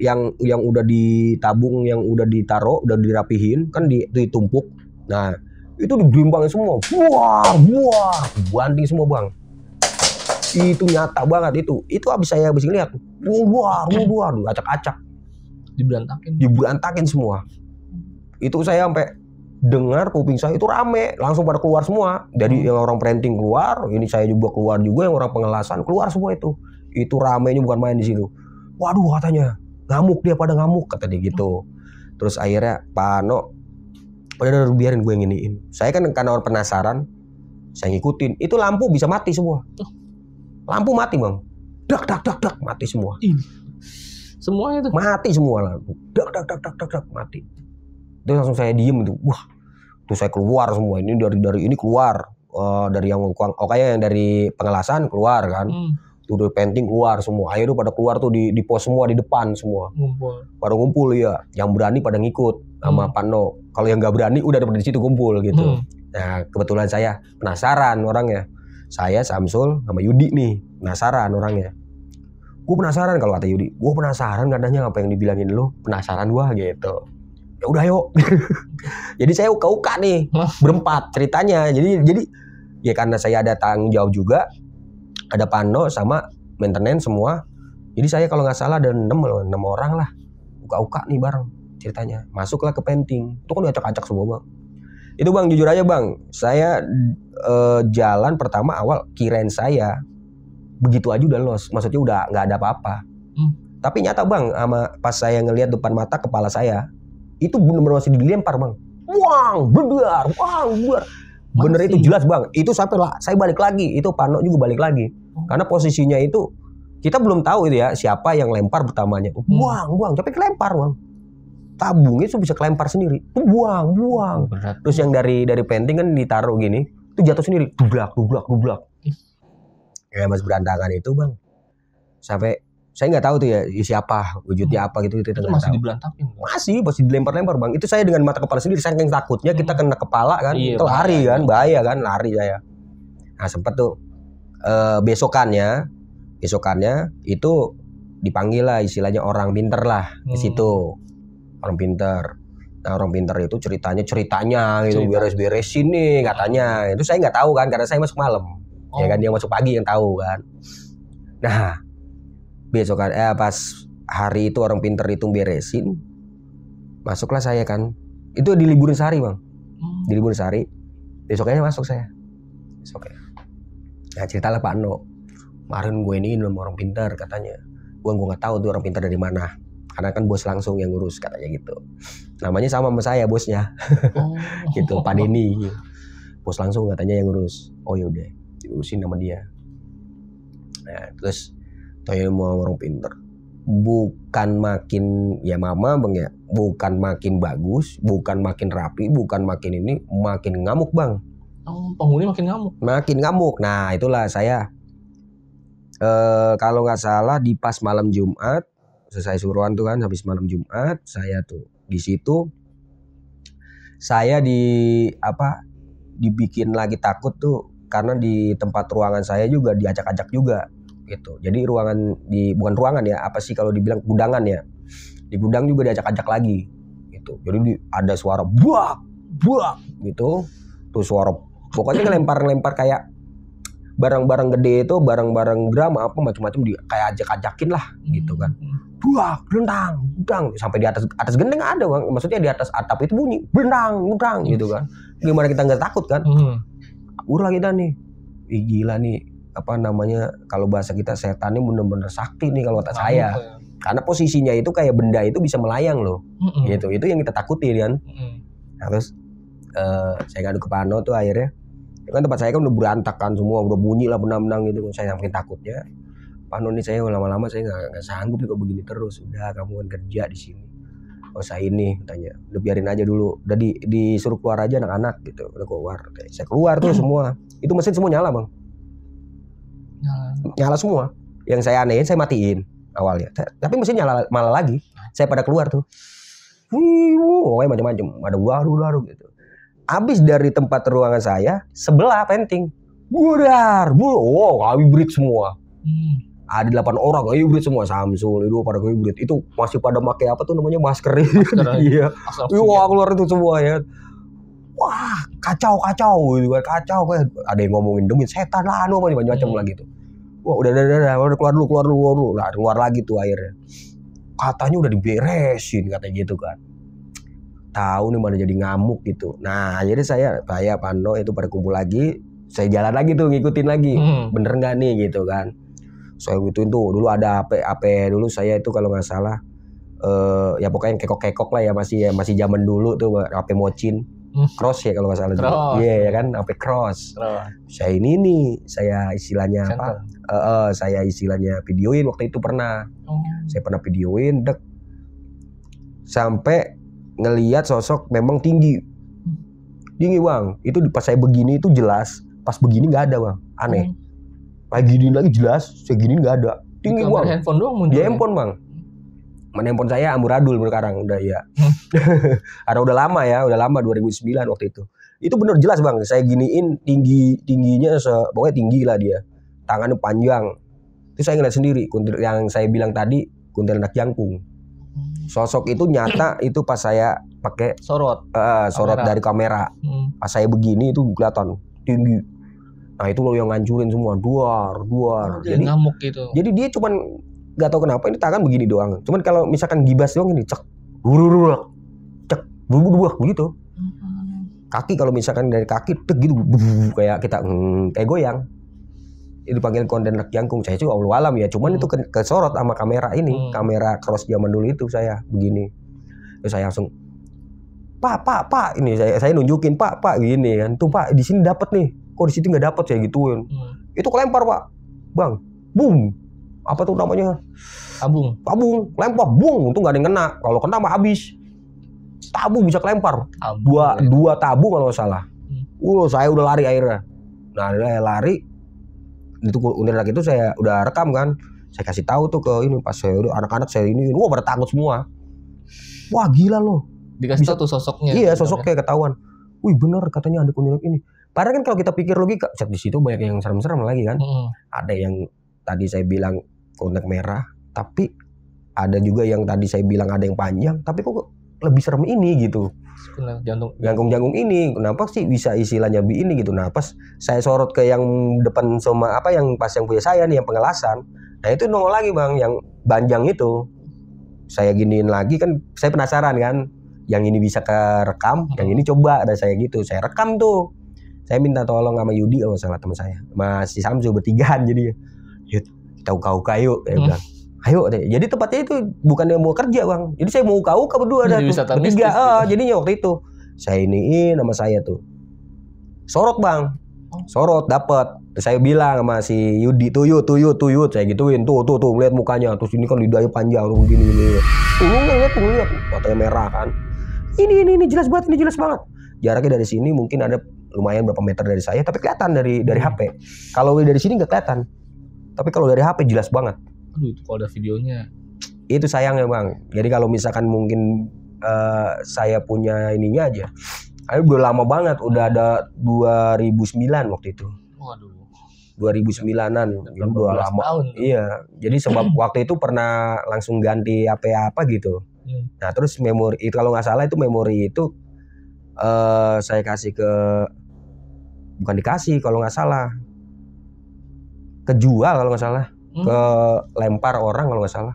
yang udah ditabung, yang udah ditaruh, udah dirapihin kan, ditumpuk. Nah itu digerimpangin semua, buar banting semua bang. Itu nyata banget itu habis ngeliat, buar acak-acak, diberantakin semua. Itu saya sampai dengar kuping saya itu rame, langsung pada keluar semua. Dari yang orang printing keluar, ini saya juga keluar juga, yang orang pengelasan keluar semua itu ramenya bukan main di situ. Waduh katanya, ngamuk dia, pada ngamuk kata dia gitu. Terus akhirnya Pak Ano, udah biarin gue yang iniin. Saya kan karena orang penasaran, saya ngikutin. Itu lampu bisa mati semua. Lampu mati bang, dak mati semua. Semuanya tuh mati semua lampu, dak mati. Itu langsung saya diem itu, wah, terus saya keluar semua. Ini dari ini keluar, dari yang kayak yang dari pengelasan keluar kan, tuh dari painting keluar semua. Ayo pada keluar tuh di pos semua, di depan semua. Pada ngumpul ya, yang berani pada ngikut sama Pano. Kalau yang nggak berani udah di situ kumpul gitu. Nah kebetulan saya penasaran orangnya, saya Samsul sama Yudi nih penasaran orangnya. Gue penasaran, kalau kata Yudi, gue penasaran katanya apa yang dibilangin lo, penasaran gue gitu. Ya udah yuk. Jadi saya uka nih berempat ceritanya. Jadi ya karena saya ada tanggung jawab juga, ada Pano sama maintenance semua. Jadi saya kalau nggak salah ada 6 orang lah, uka nih bareng ceritanya. Masuklah ke painting, itu kan acak-acak semua bang. Itu bang jujur aja bang, saya jalan pertama awal kirain saya begitu aja udah los, maksudnya udah nggak ada apa-apa. Tapi nyata bang, pas saya ngelihat depan mata kepala saya itu benar-benar masih dilempar bang, buar. Bener itu jelas bang. Itu sampai saya balik lagi, itu Pano juga balik lagi, karena posisinya itu kita belum tahu itu ya siapa yang lempar pertamanya. Buang, tapi kelempar bang. Tabungnya itu bisa kelempar sendiri, buang. Terus yang dari painting kan ditaruh gini, itu jatuh sendiri, dublak. Ya mas berantakan itu bang. Sampai saya nggak tahu tuh ya siapa, wujudnya apa gitu. Itu masih diberantakin. Masih dilempar-lempar bang. Itu saya dengan mata kepala sendiri, saking takutnya kita kena kepala kan, itu lari kan, bahaya kan, lari saya. Nah sempet tuh besokannya itu dipanggil lah istilahnya orang pinter lah ke situ, orang pinter. Nah orang pinter itu ceritanya gitu, beres-beresin nih katanya. Itu saya nggak tahu kan, karena saya masuk malam. Ya kan, dia masuk pagi yang tahu kan. Nah besokan pas hari itu orang pinter itu beresin, masuklah saya kan. Itu di liburan sehari bang, di liburan sehari. Besoknya masuk saya. Nah ceritalah Pak Ano, kemarin gue ini sama orang pinter katanya. Gue nggak tahu tuh orang pinter dari mana, karena kan bos langsung yang ngurus katanya gitu. Namanya sama saya bosnya, gitu Pak Denny. Bos langsung katanya yang ngurus. Oh yaudah, diurusin sama dia. Nah terus saya mau orang pinter, bukan makin ya mama bang ya, bukan makin bagus, bukan makin rapi, bukan makin ini, makin ngamuk bang. Penghuni makin ngamuk. Nah itulah saya kalau nggak salah di pas malam Jumat selesai suruhan tuh kan, habis malam Jumat saya tuh di situ, saya dibikin lagi takut tuh karena di tempat ruangan saya juga diacak-acak juga gitu. Jadi bukan ruangan ya, apa sih kalau dibilang gudangan ya, di gudang juga diacak-acak lagi gitu. Jadi ada suara buak gitu, tuh suara pokoknya ngelempar kayak barang-barang gede itu, barang-barang gram apa macam-macam kayak ajak-ajakin lah gitu kan. Buak, dendang sampai di atas genteng ada bang, maksudnya di atas atap itu bunyi dendang gitu kan. Gimana kita nggak takut kan? Urlah kita nih, gila nih, apa namanya, kalau bahasa kita setan ini bener-bener sakti nih kalau kata saya. Karena posisinya itu kayak benda itu bisa melayang loh. Gitu. Itu yang kita takutin kan. Nah, terus saya ngadu ke Pano tuh akhirnya. Kan tempat saya kan udah berantakan semua, udah bunyi lah benang-benang gitu. Saya makin takutnya. Pano nih saya lama-lama saya nggak sanggup nih kalau begini terus. Udah kamu kan kerja di sini. Oh saya ini katanya, udah biarin aja dulu. Udah disuruh keluar aja anak-anak gitu. Udah keluar. Saya keluar tuh semua. Itu mesin semua nyala bang. Nyala semua. Yang saya anehin saya matiin awalnya. Tapi mesin nyala malah lagi. Saya pada keluar tuh. Pokoknya macam-macam. Ada waru gitu. Abis dari tempat ruangan saya, sebelah penting. Budar, hybrid semua. Ada 8 orang hybrid semua, Samsul itu pada hybrid. Itu masih pada pakai apa tuh namanya masker. Iya. Wah, keluar itu semua ya. Wah, kacau gitu kan. Kacau kan. Ada yang ngomongin demi setan lah macam-macam lagi tuh. Wah, udah keluar dulu. Nah, keluar lagi tuh airnya. Katanya udah diberesin katanya gitu kan. Tahu nih mana jadi ngamuk gitu. Nah, jadi saya Pando itu pada kumpul lagi. Saya jalan lagi tuh ngikutin lagi. Bener nggak nih gitu kan. Saya gituin tuh. Dulu ada AP dulu saya itu kalau nggak salah ya pokoknya yang kekok-kekok lah ya masih zaman dulu tuh AP Mocin. Cross ya kalau nggak salah. Iya ya kan, AP Cross. Saya saya istilahnya apa? Saya istilahnya videoin waktu itu pernah. Saya pernah videoin sampai ngelihat sosok memang tinggi bang. Itu pas saya begini itu jelas, pas begini nggak ada bang, aneh. Pas gini lagi jelas, saya gini nggak ada, tinggi bang. Handphone doang muncul. Di handphone bang. Mana handphone saya amburadul sekarang udah ya. Karena udah lama 2009 waktu itu. Itu bener jelas bang, saya giniin tingginya pokoknya tinggi lah dia. Tangannya panjang. Itu saya ngeliat sendiri, yang saya bilang tadi kuntilanak jangkung. Sosok itu nyata itu pas saya pakai sorot dari kamera. Pas saya begini itu kelihatan tinggi. Nah itu loh yang ngancurin semua, duar. Jadi ngamuk gitu. Jadi dia cuman nggak tahu kenapa ini tangan begini doang. Cuman kalau misalkan gibas doang ini cek begitu. Kaki kalau misalkan dari kaki gitu kayak kita kayak goyang. Itu dipanggil kuntilanak jangkung. Saya juga Allah alam ya, cuman itu kesorot sama kamera ini, kamera cross zaman dulu itu saya begini. Terus saya langsung Pak, ini saya nunjukin Pak gini kan. Tuh Pak di sini dapat nih. Kok di situ nggak dapat saya gituin. Itu kelempar Pak. Bang, boom. Apa tuh namanya? Tabung, lempar, boom. Untung nggak ada yang kena. Kalau kena mah habis. Tabung bisa kelempar. Dua tabung kalau nggak salah. Saya udah lari akhirnya. Nah, lari. Itu kuntilanak itu saya udah rekam kan, saya kasih tahu tuh ke ini pas saya udah anak-anak saya ini, pada takut semua. Wah gila loh. Dikasih tahu tuh sosoknya. Iya sosoknya ketahuan. Wih bener katanya ada kuntilanak ini. Padahal kan kalau kita pikir logika, di situ banyak yang serem-serem lagi kan. Ada yang tadi saya bilang kuntilanak merah, tapi ada juga yang tadi saya bilang ada yang panjang, tapi kok lebih serem ini gitu. Jantung ini kenapa sih bisa istilahnya ini gitu. Nah pas saya sorot ke yang depan sama apa yang pas yang punya saya nih yang pengelasan, nah itu nongol lagi bang yang banjang itu. Saya giniin lagi kan, saya penasaran kan, yang ini bisa kerekam, yang ini coba. Ada saya gitu, saya rekam tuh. Saya minta tolong sama Yudi kalau salah teman saya, masih Samsul bertigaan jadi kita uka-uka yuk, saya bilang. Ayo deh. Jadi tempatnya itu bukan yang mau kerja bang. Jadi saya mau uka-uka berdua dah tuh. Bertiga. Jadinya waktu itu saya iniin nama saya tuh. Sorot bang. Sorot dapat. Saya bilang sama si Yudi tuyut. Saya gituin tuh lihat mukanya. Terus ini kan lidahnya panjang tuh begini. Tuh lihat. Matanya merah kan. Ini jelas banget. Jaraknya dari sini mungkin ada lumayan berapa meter dari saya. Tapi kelihatan dari HP. Kalau dari sini nggak kelihatan. Tapi kalau dari HP jelas banget. Aduh itu kalau ada videonya. Itu sayangnya bang. Jadi kalau misalkan mungkin saya punya ininya aja. Udah lama banget. Udah ada 2009 waktu itu. Waduh. 2009-an. Udah lama. Tahun. Iya. Jadi sebab waktu itu pernah langsung ganti apa gitu. Nah terus memori itu kalau nggak salah itu memori itu saya kasih ke, bukan dikasih kalau nggak salah, kejual kalau nggak salah. Ke lempar orang kalau nggak salah.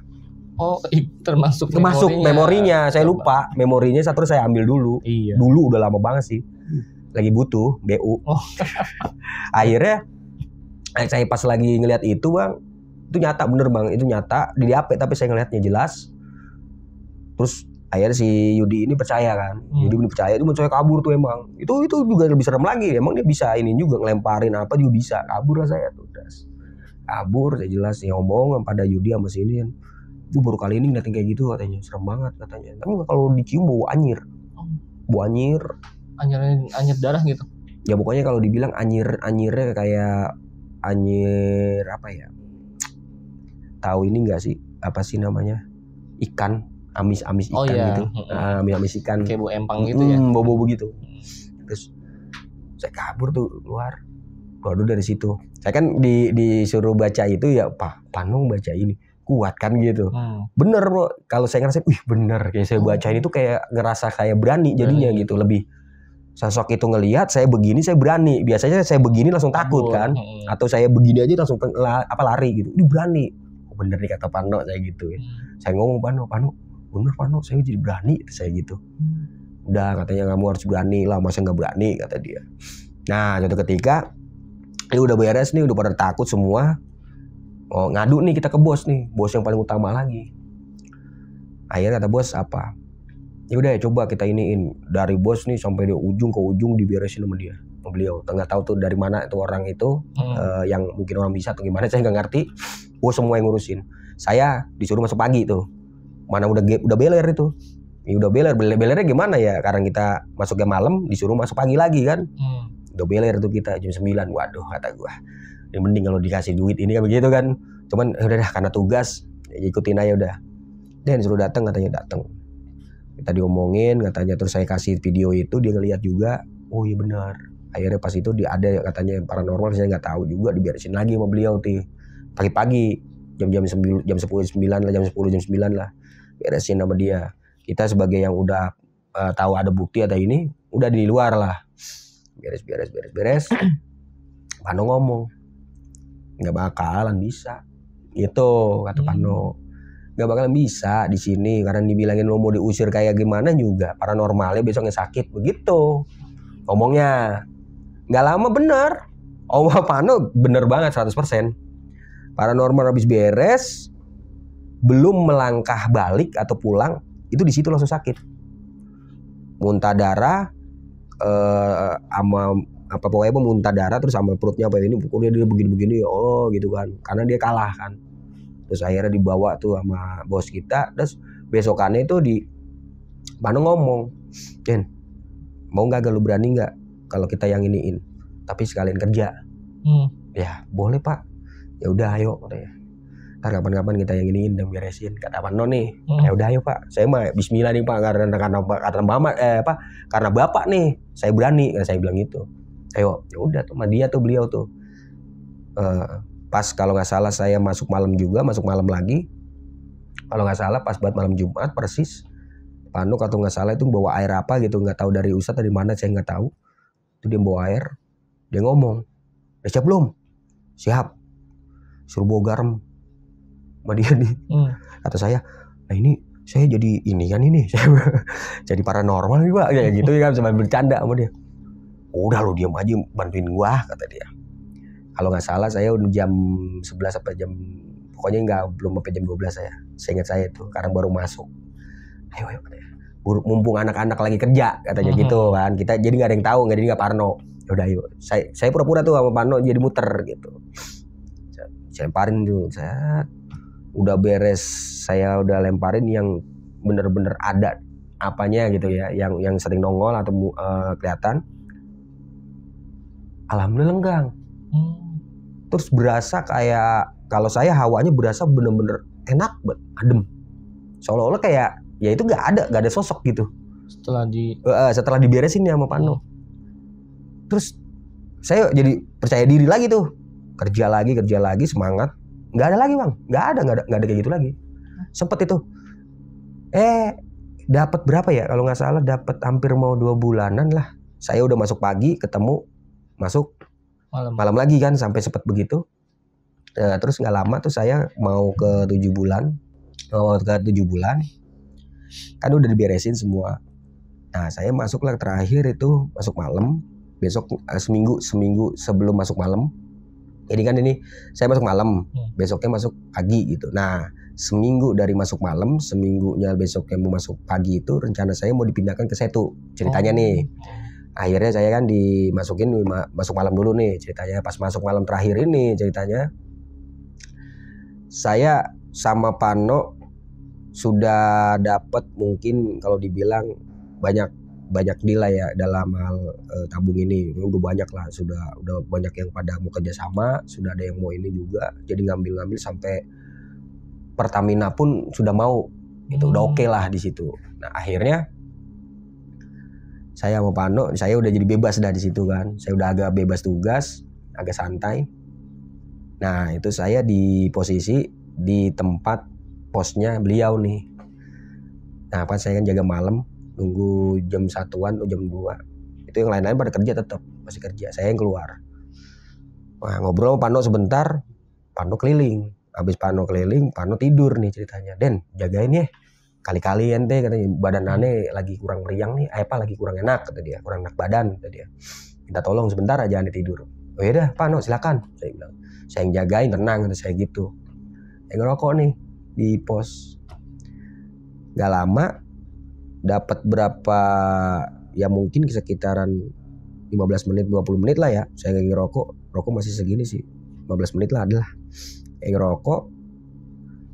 Oh, termasuk memorinya. Saya lupa memorinya. Terus saya ambil dulu. Iya. Dulu udah lama banget sih. Lagi butuh BU. Akhirnya saya pas lagi ngelihat itu bang, itu nyata bener bang, itu nyata di HP tapi saya ngelihatnya jelas. Terus akhirnya si Yudi ini percaya kan. Yudi ini percaya, itu saya kabur tuh emang. Itu juga lebih serem lagi. Emang dia bisa ini juga ngelemparin apa juga bisa. Kabur lah saya tuh. Kabur, saya jelas ngomong pada Yudi sama sini kan. Gue baru kali ini ngeliatin kayak gitu katanya, serem banget katanya. Tapi kalau dicium bau anyir. Anyir darah gitu. Ya pokoknya kalau dibilang anyirnya kayak Anjir apa ya? Tahu ini enggak sih? Apa sih namanya? Ikan, amis-amis ikan iya. gitu. Amis-amis ikan. Kayak bau empang gitu ya. Bobo gitu. Terus saya kabur tuh keluar. Waduh dari situ. Saya kan disuruh baca itu ya Pak Panong baca ini. Kuat kan gitu. Bener bro. Kalau saya ngerasain, bener. Kayak saya bacain itu kayak ngerasa kayak berani jadinya gitu. Lebih sosok itu ngelihat saya begini saya berani. Biasanya saya begini langsung takut kan. Atau saya begini aja langsung lari gitu. Ini berani. Bener nih kata Pano saya gitu ya. Saya ngomong Pano bener Pano saya jadi berani saya gitu. Udah katanya kamu harus berani lah, masa nggak berani kata dia. Nah suatu ketika ini udah beres nih, udah pada takut semua. Oh ngadu nih kita ke bos nih, bos yang paling utama lagi. Akhirnya kata bos apa? Ya udah coba kita iniin dari bos nih sampai di ujung ke ujung diberesin sama dia, sama beliau. Nggak tahu tuh dari mana tuh orang itu yang mungkin orang bisa atau gimana saya nggak ngerti. Bos semua yang ngurusin. Saya disuruh masuk pagi tuh. Mana udah beler itu. Ya udah belernya gimana ya? Karena kita masuknya malam, disuruh masuk pagi lagi kan. Udah beler tuh kita jam 9. Waduh kata gua. Ini mending kalau dikasih duit ini kan begitu kan. Cuman udah dah karena tugas ya ikutin aja udah. Dan suruh datang katanya datang. Kita diomongin katanya terus saya kasih video itu dia ngeliat juga. Oh iya benar. Akhirnya pas itu ada katanya paranormal saya nggak tahu juga diberesin lagi sama beliau tuh. Pagi-pagi jam 10 jam 9 lah jam 10 jam 9 lah beresin sama dia. Kita sebagai yang udah tahu ada bukti atau ini udah di luar lah. Beres. Pano ngomong nggak bakalan bisa gitu kata Pano. Nggak bakalan bisa di sini karena dibilangin lo mau diusir kayak gimana juga paranormalnya besoknya sakit begitu ngomongnya. Nggak lama bener Oma Pano bener banget 100%. Paranormal habis beres belum melangkah balik atau pulang itu di situ langsung sakit, muntah darah sama apa pokoknya muntah darah terus sama perutnya apa ini pokoknya dia begini-begini gitu kan karena dia kalah kan. Terus akhirnya dibawa tuh sama bos kita. Terus besokannya itu di Pano ngomong, Den mau nggak lu berani nggak kalau kita yang iniin tapi sekalian kerja. Ya boleh pak. Ya udah ayo katanya. Ntar kapan-kapan kita yang iniin dan beresin kata Pano nih. Ya udah ayo pak. Saya mah Bismillah nih pak karena bapak nih saya berani saya bilang gitu. Ayo ya udah tuh sama dia tuh beliau tuh. Pas kalau nggak salah saya masuk malam lagi. Kalau nggak salah pas buat malam Jumat persis. Pano kalau nggak salah itu bawa air apa gitu nggak tahu dari Ustadz dari mana saya nggak tahu. Itu dia bawa air. Dia ngomong. Udah siap belum? Siap. Suruh bawa garam sama dia nih. Kata saya, nah ini saya jadi ini kan ini saya jadi paranormal nih pak kayak gitu ya kan sambil bercanda sama dia. Udah lu diam aja bantuin gua kata dia. Kalau nggak salah saya udah jam 11 sampai jam pokoknya belum sampai jam 12 saya ingat saya itu karena baru masuk. Ayo katanya. Mumpung anak-anak lagi kerja katanya gitu kan kita jadi nggak ada yang tahu nggak parno. Udah ayo saya pura-pura tuh sama Pano jadi muter gitu. Saya lemparin tuh, udah beres saya udah lemparin yang bener-bener ada apanya gitu ya, yang sering nongol atau kelihatan. Alhamdulillah lenggang. Terus berasa kayak kalau saya hawanya berasa bener-bener enak banget, adem. Seolah-olah kayak ya itu nggak ada sosok gitu. Setelah diberesin ya sama Pano. Terus saya jadi percaya diri lagi tuh. Kerja lagi semangat. Nggak ada lagi bang, nggak ada kayak gitu lagi. Sempet itu dapat berapa ya kalau nggak salah dapat hampir mau 2 bulanan lah. Saya udah masuk pagi ketemu masuk malam lagi kan sampai sempet begitu. Terus nggak lama tuh saya mau ke 7 bulan kan udah diberesin semua. Nah saya masuklah terakhir itu masuk malam. Besok seminggu sebelum masuk malam. Jadi kan ini saya masuk malam, besoknya masuk pagi gitu. Nah seminggu dari masuk malam, seminggunya besoknya mau masuk pagi itu rencana saya mau dipindahkan ke Setu ceritanya nih. Akhirnya saya kan dimasukin masuk malam dulu nih ceritanya. Pas masuk malam terakhir ini ceritanya saya sama Pano sudah dapat mungkin kalau dibilang banyak banyak deal lah ya dalam hal tabung ini. Udah banyak lah, udah banyak yang pada mau kerja sama, sudah ada yang mau ini juga. Jadi ngambil sampai Pertamina pun sudah mau. Itu udah oke lah di situ. Nah, akhirnya saya sama Pano, saya udah jadi bebas dah di situ kan. Saya udah agak bebas tugas, agak santai. Nah, itu saya di posisi di tempat posnya beliau nih. Nah, pas saya kan jaga malam, nunggu jam 1-an atau jam 2. Itu yang lain-lain pada kerja, tetap masih kerja. Saya yang keluar. Nah, ngobrol sama Pano sebentar, Pano keliling. Habis Pano keliling, Pano tidur nih ceritanya. Den, jagain ya. Kali-kali ente katanya badan aneh lagi kurang meriang nih, lagi kurang enak kata dia, kurang enak badan kata dia. Minta tolong sebentar aja ane tidur. Oh yaudah Pano silakan, saya bilang. Saya yang jagain, tenang kata saya gitu. Yang ngerokok nih di pos. Gak lama dapat berapa, ya mungkin sekitaran 15 menit 20 menit lah ya. Saya ngerokok, rokok masih segini sih, 15 menit lah adalah. Yang ngerokok,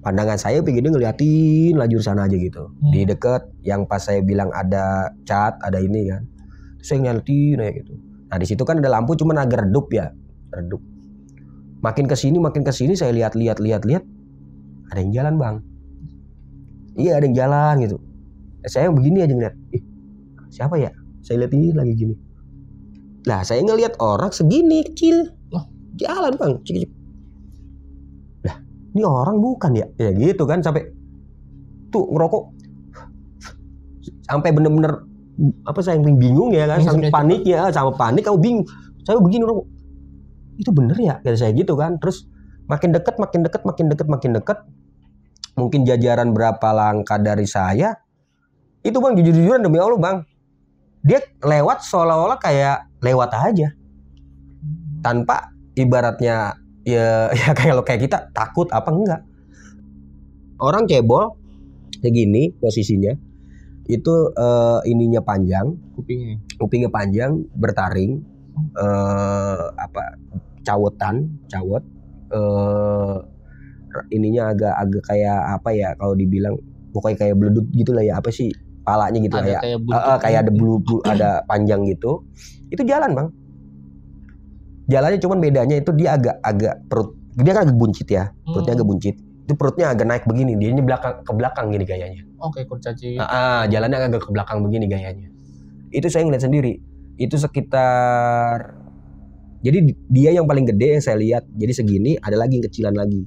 pandangan saya begini ngeliatin lajur sana aja gitu. Di deket yang pas saya bilang ada cat, ada ini kan. Terus saya ngeliatin kayak gitu. Nah di situ kan ada lampu cuman agak redup ya, redup. Makin kesini saya lihat. Ada yang jalan bang. Iya ada yang jalan gitu. Saya begini aja ngeliat. Siapa ya? Saya lihat ini lagi gini. Lah saya ngeliat orang segini kecil. Jalan bang. Ini orang bukan ya? Ya gitu kan, sampai tuh ngerokok sampai bener-bener saya yang bingung ya kan, sampai paniknya, sama panik kamu bingung. Saya begini ngerokok. Itu bener ya? Kata saya gitu kan. Terus makin dekat. Mungkin jajaran berapa langkah dari saya. Itu bang, jujur-jujuran demi Allah bang. Dia lewat seolah-olah kayak lewat aja. Tanpa ibaratnya ya kayak kita takut apa enggak. Orang cebol kayak gini posisinya itu ininya panjang, kupingnya panjang, bertaring, cawot, ininya agak kayak apa ya kalau dibilang, pokoknya kayak beledut gitulah ya, apa sih palanya gitu, ada kayak ada bulu ada panjang gitu. Itu jalan bang. Jalannya cuman bedanya itu dia agak perut, dia kan agak buncit ya, perutnya agak buncit. Itu perutnya agak naik begini, dianya ke belakang gini gayanya. Oke, kurcaci. Jalannya agak ke belakang begini gayanya. Itu saya ngeliat sendiri. Itu sekitar, jadi dia yang paling gede yang saya lihat. Jadi segini, ada lagi yang kecilan lagi.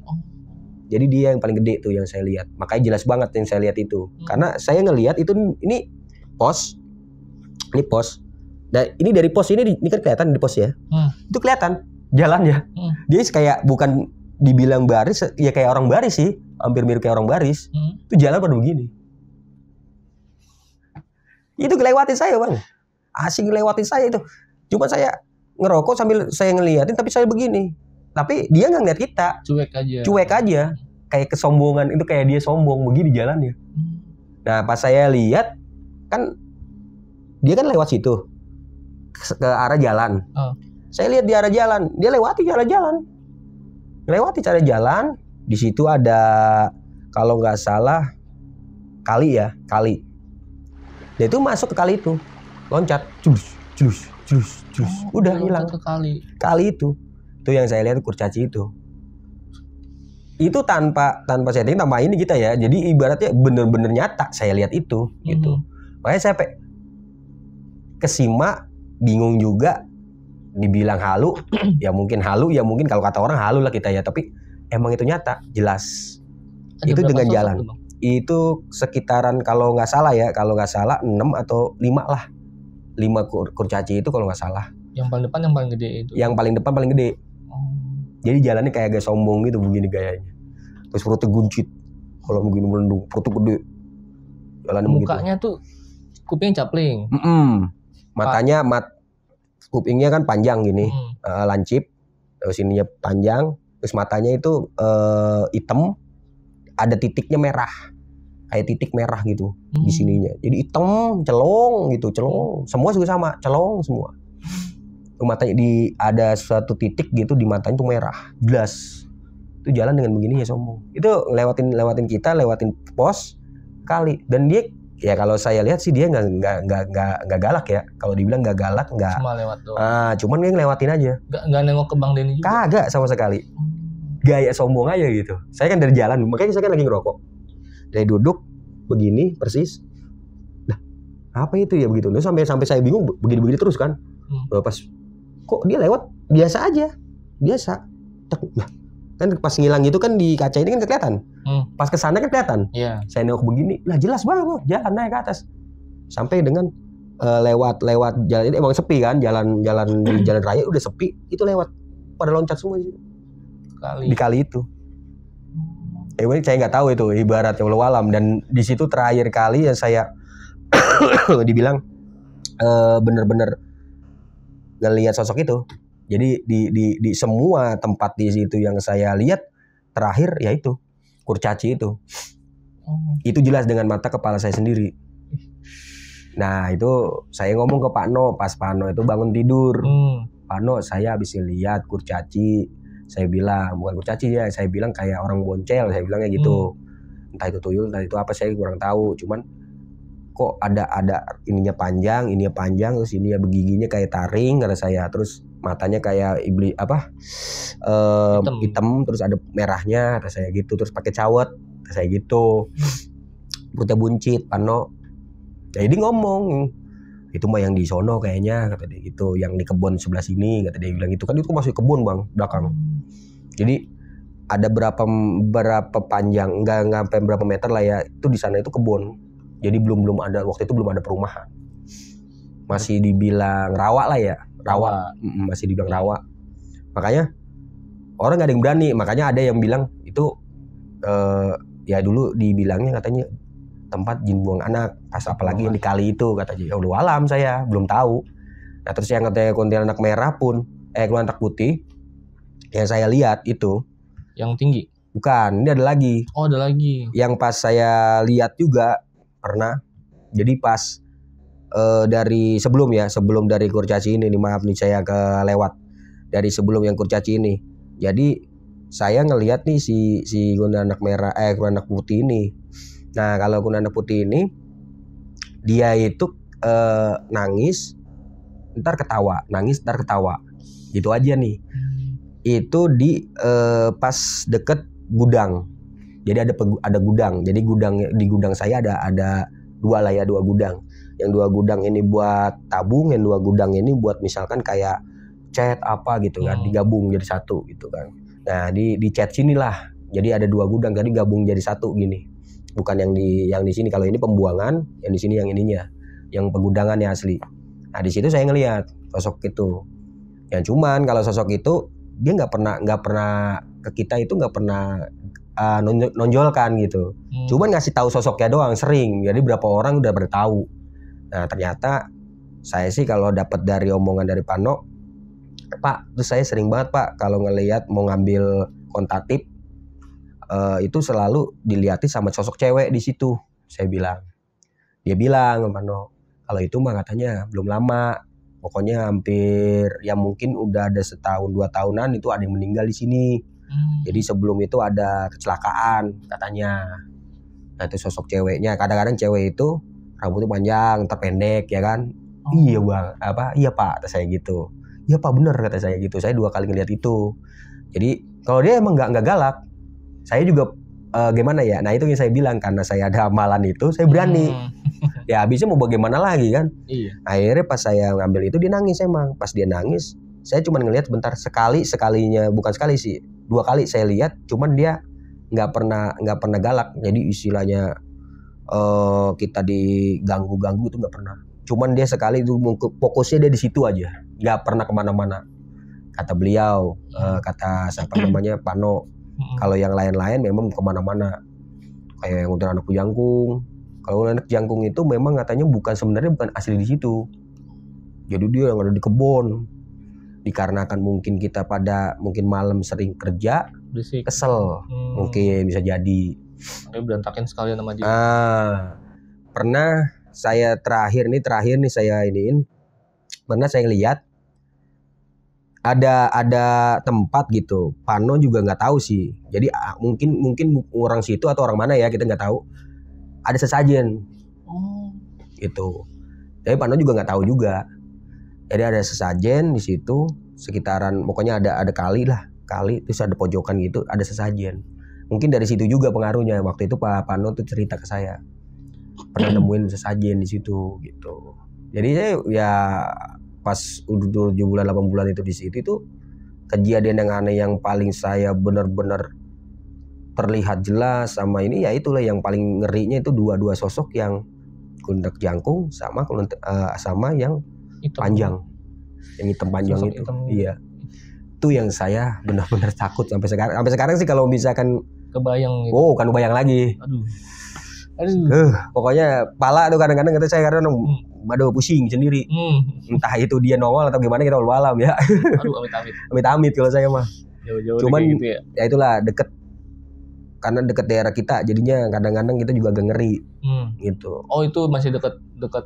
Jadi dia yang paling gede tuh yang saya lihat. Makanya jelas banget yang saya lihat itu. Karena saya ngelihat itu ini pos. Nah ini dari pos ini kan kelihatan di pos ya. Itu kelihatan jalannya. Dia kayak bukan dibilang baris, ya kayak orang baris sih, hampir mirip kayak orang baris. Itu jalan pada begini. Itu ngelewatin saya bang, asing ngelewatin saya itu. Cuma saya ngerokok sambil saya ngeliatin, tapi saya begini. Tapi dia nggak ngeliat kita. Cuek aja. Kayak kesombongan itu, kayak dia sombong begini jalannya. Nah pas saya lihat kan dia kan lewat situ ke arah jalan. Saya lihat di arah jalan, dia lewati jalan. Di situ ada kalau nggak salah kali. Dia itu masuk ke kali itu, loncat, cus. Udah hilang ke kali itu. Itu yang saya lihat kurcaci itu. Itu tanpa setting, tanpa ini kita ya. Jadi ibaratnya bener-bener nyata saya lihat itu gitu. Makanya saya kesimak, bingung juga. Dibilang halu, ya mungkin kalau kata orang halu lah kita ya, tapi emang itu nyata, jelas. Ada itu dengan jalan. Tuh, itu sekitaran kalau nggak salah 6 atau 5 lah. 5 kurcaci itu kalau nggak salah. Yang paling depan yang paling gede itu. Yang paling depan paling gede. Jadi jalannya kayak agak sombong gitu begini gayanya. Terus perutnya guncit. Kalau begini melendung, perutnya gede. Jalannya mukanya begitu. Tuh kuping capling. Matanya kupingnya kan panjang gini, lancip, terus ininya panjang, terus matanya itu hitam, ada titiknya merah, kayak titik merah gitu di sininya. Jadi hitam, celong, semua juga sama, celong semua. Matanya ada suatu titik gitu di matanya tuh merah, jelas. Itu jalan dengan begini ya sombong. Itu lewatin kita, lewatin pos kali, dan dia Ya kalau saya lihat sih dia nggak galak ya. Kalau dibilang nggak galak nggak. Cuma lewat doang. Cuman dia ngelewatin aja. Nggak nengok ke Bang Denny juga. Kagak sama sekali. Gaya sombong aja gitu. Saya kan dari jalan, makanya saya kan lagi ngerokok. Dari duduk begini persis. Nah, apa itu ya begitu? Nah, sampai saya bingung begini terus kan. Pas kok dia lewat biasa aja. Biasa. Nah, kan pas ngilang gitu kan di kaca ini kan kelihatan. Pas kesana kan kelihatan. Iya. Saya nengok begini, lah jelas banget loh, jalan naik ke atas. Sampai dengan lewat jalan ini emang sepi kan, jalan di jalan raya udah sepi, itu lewat pada loncat semua di kali itu. Ini saya nggak tahu itu ibaratnya walau alam, dan di situ terakhir kali yang saya dibilang bener-bener ngelihat sosok itu. Jadi di semua tempat di situ yang saya lihat terakhir yaitu kurcaci itu. Itu jelas dengan mata kepala saya sendiri. Nah itu saya ngomong ke Pak No, pas Pak No itu bangun tidur. Pak No, saya habis lihat kurcaci. Saya bilang bukan kurcaci ya, saya bilang kayak orang boncel, saya bilangnya gitu. Entah itu tuyul, entah itu apa, saya kurang tahu. Cuman kok ada ininya panjang, terus ininya begiginya kayak taring kata saya. Terus matanya kayak iblis hitam, terus ada merahnya kata saya gitu. Terus pakai cawet kata saya gitu. Putih buncit, Pano. Jadi ngomong itu mah yang di sono kayaknya kata dia gitu, yang di kebun sebelah sini kata dia bilang gitu kan, itu masih kebun Bang belakang. Jadi ada berapa panjang, enggak sampai berapa meter lah ya, itu di sana itu kebun. Jadi belum ada, waktu itu belum ada perumahan. Masih dibilang rawa lah ya, rawa. Masih dibilang rawa. Makanya orang nggak ada yang berani, makanya ada yang bilang itu ya dulu dibilangnya katanya tempat jin buang anak, pas apalagi yang di kali itu katanya. Ya udah alam saya belum tahu. Nah terus yang katanya kuntilanak merah pun, kuntilanak putih yang saya lihat itu yang tinggi. Bukan, ini ada lagi. Oh ada lagi. Yang pas saya lihat juga pernah. Jadi pas dari sebelum dari kurcaci ini nih, maaf nih saya kelewat dari sebelum yang kurcaci ini. Jadi saya ngelihat nih si kuntilanak merah kuntilanak putih ini. Nah kalau kuntilanak putih ini dia itu nangis ntar ketawa, nangis ntar ketawa, gitu aja nih. Itu di pas deket gudang. Jadi ada gudang. Jadi di gudang saya ada dua gudang. Yang 2 gudang ini buat tabung, yang 2 gudang ini buat misalkan kayak cat apa gitu kan, digabung jadi satu gitu kan. Nah di cat sinilah. Jadi ada 2 gudang, jadi gabung jadi satu gini. Bukan yang di sini. Kalau ini pembuangan, yang di sini yang ininya, yang pegudangannya asli. Nah di situ saya ngelihat sosok itu. Yang cuman kalau sosok itu dia nggak pernah ke kita itu nggak pernah nonjolkan gitu. Cuman ngasih tahu sosoknya doang sering. Jadi berapa orang udah bertahu. Nah ternyata saya sih kalau dapat dari omongan dari Pano, Pak, terus saya sering banget Pak kalau ngelihat mau ngambil kontatip itu selalu dilihatin sama sosok cewek di situ. Saya bilang. Dia bilang Pano, kalau itu mah katanya belum lama. Pokoknya hampir ya mungkin udah ada 1-2 tahunan itu ada yang meninggal di sini. Jadi sebelum itu ada kecelakaan katanya. Nah itu sosok ceweknya. Kadang-kadang cewek itu rambutnya panjang, terpendek ya kan. Iya Bang, iya Pak, kata saya gitu. Iya Pak bener kata saya gitu. Saya 2 kali ngeliat itu. Jadi kalau dia emang nggak galak, saya juga gimana ya. Nah itu yang saya bilang, karena saya ada amalan itu saya berani. Ya habisnya mau bagaimana lagi kan. Iya. Akhirnya pas saya ngambil itu dia nangis emang. Pas dia nangis saya cuma ngelihat sebentar, sekalinya bukan sekali sih, 2 kali saya lihat, cuman dia nggak pernah galak. Jadi istilahnya kita diganggu itu nggak pernah. Cuman dia sekali itu fokusnya dia di situ aja, nggak pernah kemana-mana. Kata beliau, kata siapa namanya Pano. Kalau yang lain-lain memang kemana-mana. Kayak yang untuk anak jangkung. Kalau anak jangkung itu memang katanya sebenarnya bukan asli di situ. Jadi dia yang ada di kebun. Dikarenakan mungkin kita mungkin malam sering kerja, berisik, kesel, mungkin bisa jadi. Makanya berantakin sekalian sama dia. Pernah saya terakhir nih saya iniin. Pernah saya lihat ada tempat gitu. Pano juga nggak tahu sih. Jadi mungkin orang situ atau orang mana ya, kita nggak tahu. Ada sesajen. gitu. Tapi Pano juga nggak tahu juga. Jadi ada sesajen di situ sekitaran, pokoknya ada kali terus ada pojokan gitu, ada sesajen. Mungkin dari situ juga pengaruhnya. Waktu itu Pak Pano tuh cerita ke saya pernah nemuin sesajen di situ gitu. Jadi saya ya pas udah 7 bulan 8 bulan itu di situ itu kejadian yang aneh yang paling saya benar-benar terlihat jelas sama ini ya itulah yang paling ngerinya itu dua sosok yang kundak jangkung sama yang Hitam. panjang, yang hitam panjang Sosok itu. hitam. Iya. Itu yang saya benar-benar takut sampai sekarang. Sampai sekarang sih kalau misalkan Kebayang gitu. oh kan bayang lagi. Aduh. Pokoknya pala tuh kadang-kadang kata saya karena aduh pusing sendiri. Entah itu dia nongol atau gimana kita walau alam ya. Aduh amit-amit. Amit-amit kalau saya mah. Jauh-jauh Cuman gitu ya. Ya itulah deket, karena deket daerah kita jadinya kadang-kadang kita juga agak ngeri gitu. Oh itu masih dekat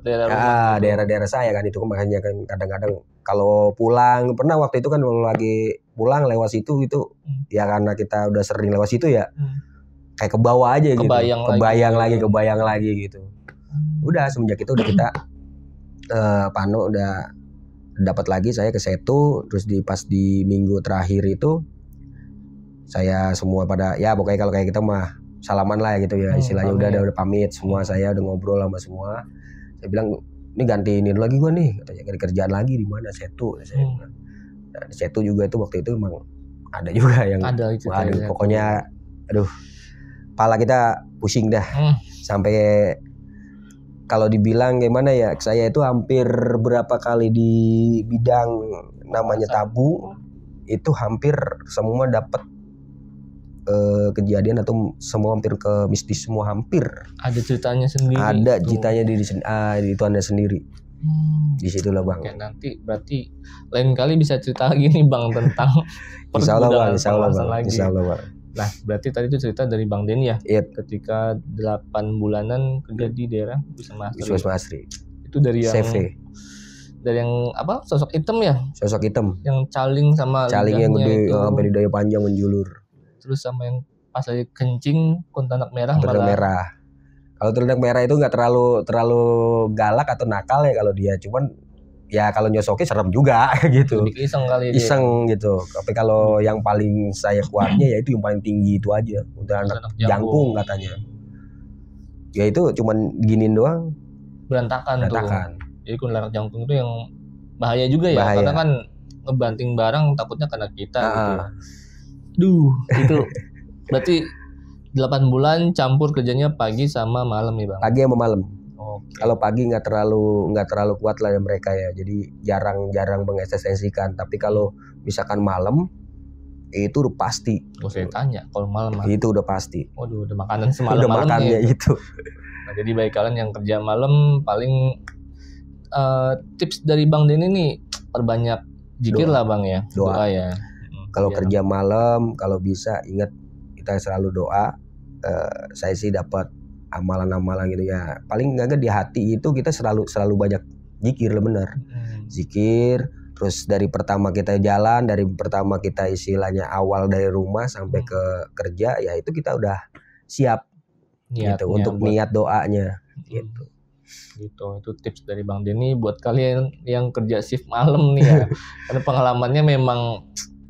daerah rumah. Ya daerah-daerah saya kan itu makanya kan kadang-kadang kalau pulang, pernah waktu itu kan kalau lagi pulang lewat situ itu ya karena kita udah sering lewat situ ya kayak ke bawah aja gitu. Kebayang lagi gitu. Udah semenjak itu udah kita Pano udah dapat lagi saya ke Setu, terus pas di minggu terakhir itu saya semua pada ya pokoknya kalau kayak kita mah salaman lah ya gitu ya istilahnya udah pamit semua, saya udah ngobrol sama semua. Saya bilang ini ganti ini lagi gua nih, katanya ada kerjaan lagi di mana Setu. Saya bilang. Nah, di Setu juga itu waktu itu emang ada juga yang pokoknya aduh kepala kita pusing dah sampai kalau dibilang gimana ya, saya itu hampir berapa kali di bidang namanya tabu itu hampir semua dapat kejadian atau semua hampir ke mistis semua, hampir ada ceritanya sendiri. Ada ceritanya itu Anda sendiri. Di situlah Bang. Oke, nanti berarti lain kali bisa cerita lagi nih Bang tentang Insyaallah Bang. Nah, berarti tadi itu cerita dari Bang Denny ya. Iya. Ketika 8 bulanan kerja di daerah Wisma Asri. Itu dari yang CV. Dari yang apa? Sosok hitam ya? Sosok hitam. Yang caling yang gede sampai lidahnya panjang menjulur. Terus sama yang pas lagi kencing kuntilanak merah merah. Kalau kuntilanak merah itu nggak terlalu galak atau nakal ya kalau dia, cuman ya kalau nyosoknya serem juga gitu. Lebih iseng kali dia. Iseng gitu. Tapi kalau yang paling saya kuatnya ya itu yang paling tinggi itu aja. Udah anak jangkung katanya. Ya itu cuman giniin doang. Berantakan. Tuh. Jadi kuntilanak jangkung itu yang bahaya juga ya. Karena kan ngebanting barang takutnya kena kita gitu. Itu berarti 8 bulan campur kerjanya pagi sama malam nih Bang. Pagi sama malam. Okay. Kalau pagi nggak terlalu kuat lah ya mereka ya. Jadi jarang mengeksstensikan. Tapi kalau misalkan malam itu udah pasti. Saya tanya kalau malam itu udah pasti. Waduh, udah makanan semalam. Udah makannya itu. Nah, jadi bagi kalian yang kerja malam paling tips dari Bang Denny nih perbanyak zikir lah Bang ya. Doa ya. Kalau kerja malam, kalau bisa ingat kita selalu doa. Saya sih dapat amalan-amalan gitu ya. Paling enggak di hati itu kita selalu banyak zikir lah benar. Zikir, terus dari pertama kita jalan, dari pertama kita istilahnya awal dari rumah sampai ke kerja, ya itu kita udah siap gitu untuk niat doanya gitu. Gitu, itu tips dari Bang Denny buat kalian yang kerja shift malam nih ya. Karena pengalamannya memang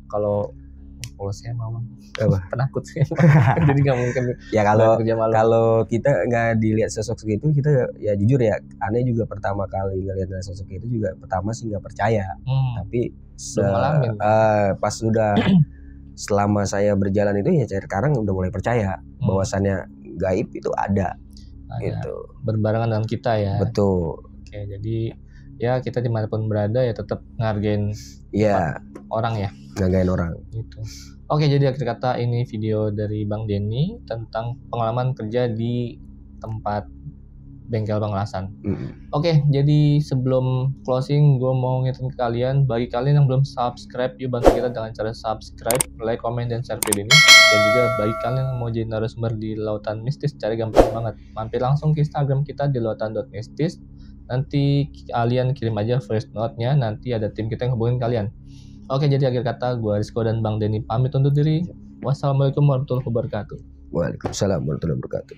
kalau saya mau penakut sih. Jadi nggak mungkin ya kalau kita nggak dilihat sosok segitu, kita ya jujur ya aneh juga pertama kali ngelihat sosok itu juga pertama sih nggak percaya. Tapi pas sudah selama saya berjalan itu ya sekarang udah mulai percaya bahwasannya gaib itu ada gitu, berbarengan dengan kita ya. Betul. Oke, jadi ya kita dimanapun berada ya tetap ngargain orang ya. Ngargain orang. Gitu. Oke, jadi akhir kata ini video dari Bang Denny tentang pengalaman kerja di tempat bengkel Bang Lasan. Oke, jadi sebelum closing gue mau ngingetin ke kalian, bagi kalian yang belum subscribe, yuk bantu kita dengan cara subscribe, like, comment, dan share video ini. Dan juga bagi kalian yang mau jadi narasumber di Lautan Mistis, cara gampang banget. Mampir langsung ke Instagram kita di lautan.mistis. Nanti kalian kirim aja voice note-nya, nanti ada tim kita yang hubungin kalian. Oke, jadi akhir kata gue Rizko dan Bang Denny pamit undur diri. Wassalamualaikum warahmatullahi wabarakatuh. Waalaikumsalam warahmatullahi wabarakatuh.